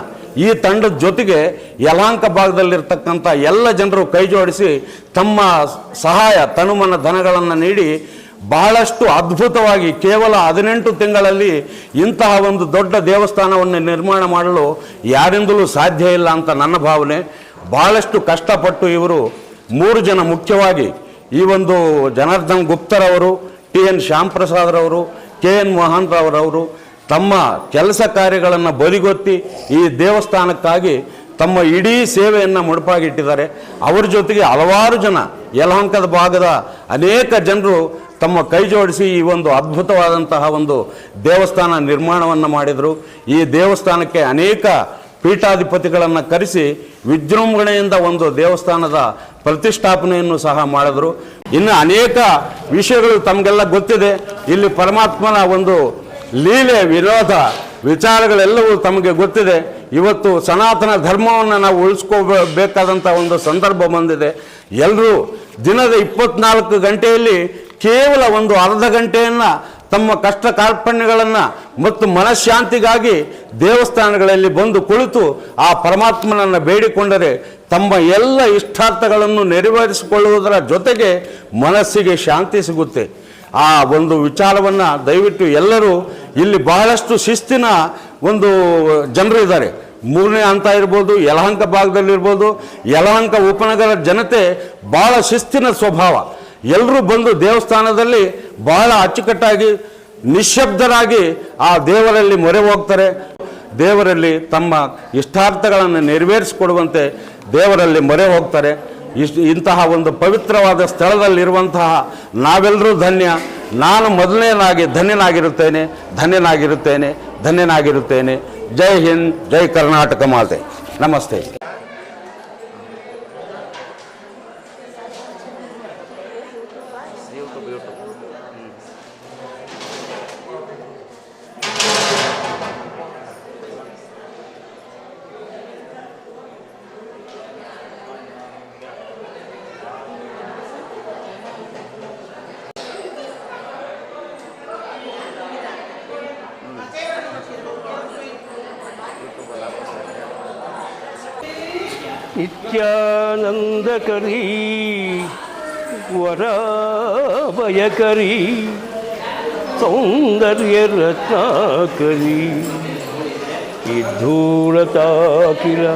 ಈ ತಂಡದ ಜೊತೆಗೆ ಯಲಹಂಕ ಭಾಗದಲ್ಲಿರ್ತಕ್ಕಂಥ ಎಲ್ಲ ಜನರು ಕೈ ಜೋಡಿಸಿ ತಮ್ಮ ಸಹಾಯ ತನುಮನ ಧನಗಳನ್ನು ನೀಡಿ ಬಹಳಷ್ಟು ಅದ್ಭುತವಾಗಿ ಕೇವಲ 18 ತಿಂಗಳಲ್ಲಿ ಇಂತಹ ಒಂದು ದೊಡ್ಡ ದೇವಸ್ಥಾನವನ್ನು ನಿರ್ಮಾಣ ಮಾಡಲು ಯಾರಿಂದಲೂ ಸಾಧ್ಯ ಇಲ್ಲ ಅಂತ ನನ್ನ ಭಾವನೆ. ಬಹಳಷ್ಟು ಕಷ್ಟಪಟ್ಟು ಇವರು 3 ಜನ ಮುಖ್ಯವಾಗಿ ಈ ಒಂದು ಜನಾರ್ದನ್ ಗುಪ್ತರವರು, TN ಶ್ಯಾಂಪ್ರಸಾದ್ರವರು, KN ಮೋಹನ್ ರಾವ್ರವರು ತಮ್ಮ ಕೆಲಸ ಕಾರ್ಯಗಳನ್ನು ಬದಿಗೊತ್ತಿ ಈ ದೇವಸ್ಥಾನಕ್ಕಾಗಿ ತಮ್ಮ ಇಡೀ ಸೇವೆಯನ್ನು ಮುಡುಪಾಗಿಟ್ಟಿದ್ದಾರೆ. ಅವರ ಜೊತೆಗೆ ಹಲವಾರು ಜನ ಯಲಹಂಕದ ಭಾಗದ ಅನೇಕ ಜನರು ತಮ್ಮ ಕೈ ಜೋಡಿಸಿ ಈ ಒಂದು ಅದ್ಭುತವಾದಂತಹ ಒಂದು ದೇವಸ್ಥಾನ ನಿರ್ಮಾಣವನ್ನು ಮಾಡಿದರು. ಈ ದೇವಸ್ಥಾನಕ್ಕೆ ಅನೇಕ ಪೀಠಾಧಿಪತಿಗಳನ್ನು ಕರೆಸಿ ವಿಜೃಂಭಣೆಯಿಂದ ಒಂದು ದೇವಸ್ಥಾನದ ಪ್ರತಿಷ್ಠಾಪನೆಯನ್ನು ಸಹ ಮಾಡಿದರು. ಇನ್ನು ಅನೇಕ ವಿಷಯಗಳು ತಮಗೆಲ್ಲ ಗೊತ್ತಿದೆ. ಇಲ್ಲಿ ಪರಮಾತ್ಮನ ಒಂದು ಲೀಲೆ ವಿರೋಧ ವಿಚಾರಗಳೆಲ್ಲವೂ ತಮಗೆ ಗೊತ್ತಿದೆ. ಇವತ್ತು ಸನಾತನ ಧರ್ಮವನ್ನು ನಾವು ಉಳಿಸ್ಕೋಬೇಕಾದಂಥ ಒಂದು ಸಂದರ್ಭ ಬಂದಿದೆ. ಎಲ್ಲರೂ ದಿನದ 24 ಗಂಟೆಯಲ್ಲಿ ಕೇವಲ ಒಂದು ಅರ್ಧ ಗಂಟೆಯನ್ನು ತಮ್ಮ ಕಷ್ಟ ಕಾರ್ಪಣ್ಯಗಳನ್ನು ಮತ್ತು ಮನಃಶಾಂತಿಗಾಗಿ ದೇವಸ್ಥಾನಗಳಲ್ಲಿ ಬಂದು ಕುಳಿತು ಆ ಪರಮಾತ್ಮನನ್ನು ಬೇಡಿಕೊಂಡರೆ ತಮ್ಮ ಎಲ್ಲ ಇಷ್ಟಾರ್ಥಗಳನ್ನು ನೆರವೇರಿಸಿಕೊಳ್ಳುವುದರ ಜೊತೆಗೆ ಮನಸ್ಸಿಗೆ ಶಾಂತಿ ಸಿಗುತ್ತೆ. ಆ ಒಂದು ವಿಚಾರವನ್ನು ದಯವಿಟ್ಟು ಎಲ್ಲರೂ ಇಲ್ಲಿ ಬಹಳಷ್ಟು ಶಿಸ್ತಿನ ಒಂದು ಜನರು ಇದ್ದಾರೆ. 3ನೇ ಹಂತ ಇರ್ಬೋದು, ಯಲಹಂಕ ಭಾಗದಲ್ಲಿರ್ಬೋದು, ಯಲಹಂಕ ಉಪನಗರ ಜನತೆ ಭಾಳ ಶಿಸ್ತಿನ ಸ್ವಭಾವ. ಎಲ್ಲರೂ ಬಂದು ದೇವಸ್ಥಾನದಲ್ಲಿ ಬಹಳ ಅಚ್ಚುಕಟ್ಟಾಗಿ ನಿಶ್ಶಬ್ದರಾಗಿ ಆ ದೇವರಲ್ಲಿ ಮೊರೆ ಹೋಗ್ತಾರೆ. ದೇವರಲ್ಲಿ ತಮ್ಮ ಇಷ್ಟಾರ್ಥಗಳನ್ನು ನೆರವೇರಿಸಿಕೊಡುವಂತೆ ದೇವರಲ್ಲಿ ಮೊರೆ ಹೋಗ್ತಾರೆ. ಇಂತಹ ಒಂದು ಪವಿತ್ರವಾದ ಸ್ಥಳದಲ್ಲಿರುವಂತಹ ನಾವೆಲ್ಲರೂ ಧನ್ಯ. ನಾನು ಮೊದಲನೇನಾಗಿ ಧನ್ಯನಾಗಿರುತ್ತೇನೆ. ಜೈ ಹಿಂದ್, ಜೈ ಕರ್ನಾಟಕ ಮಾತೆ. ನಮಸ್ತೆ. ನಿತ್ಯಾನಂದಕರಿ ವರಾಭಯಕರಿ ಸೌಂದರ್ಯ ರತ್ನಾಕರಿ ಧೂಳತಾಕಿಲ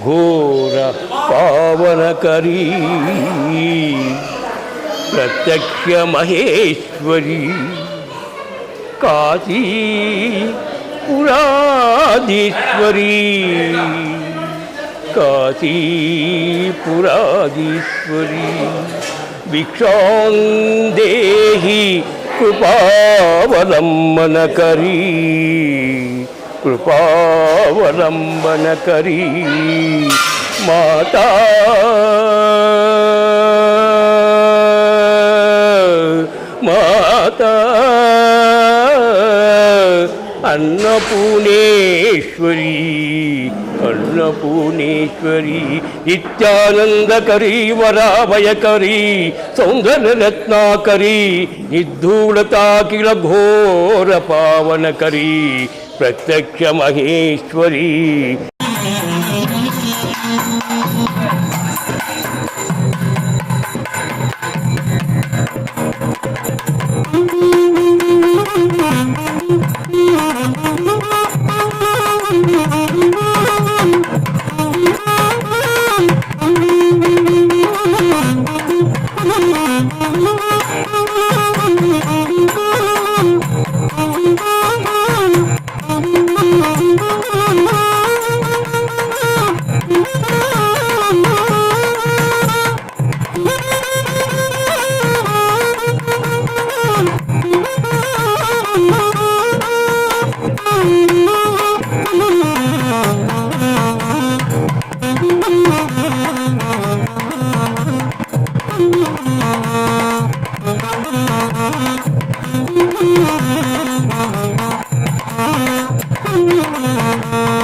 ಘೋರ ಪಾವನಕರಿ ಪ್ರತ್ಯಕ್ಷ ಮಹೇಶ್ವರಿ ಕಾಶಿ ಪುರಾಧೀಶ್ವರಿ काशीपुराधीश्वरी भिक्षां देहि कृपावलम्बनकरी माता अन्नपूर्णेश्वरी नित्यानंदकरी वराभयकरी सौंदर्य रत्नाकरी निर्धूलताकिल घोर पावनकरी प्रत्यक्ष महेश्वरी Thank you.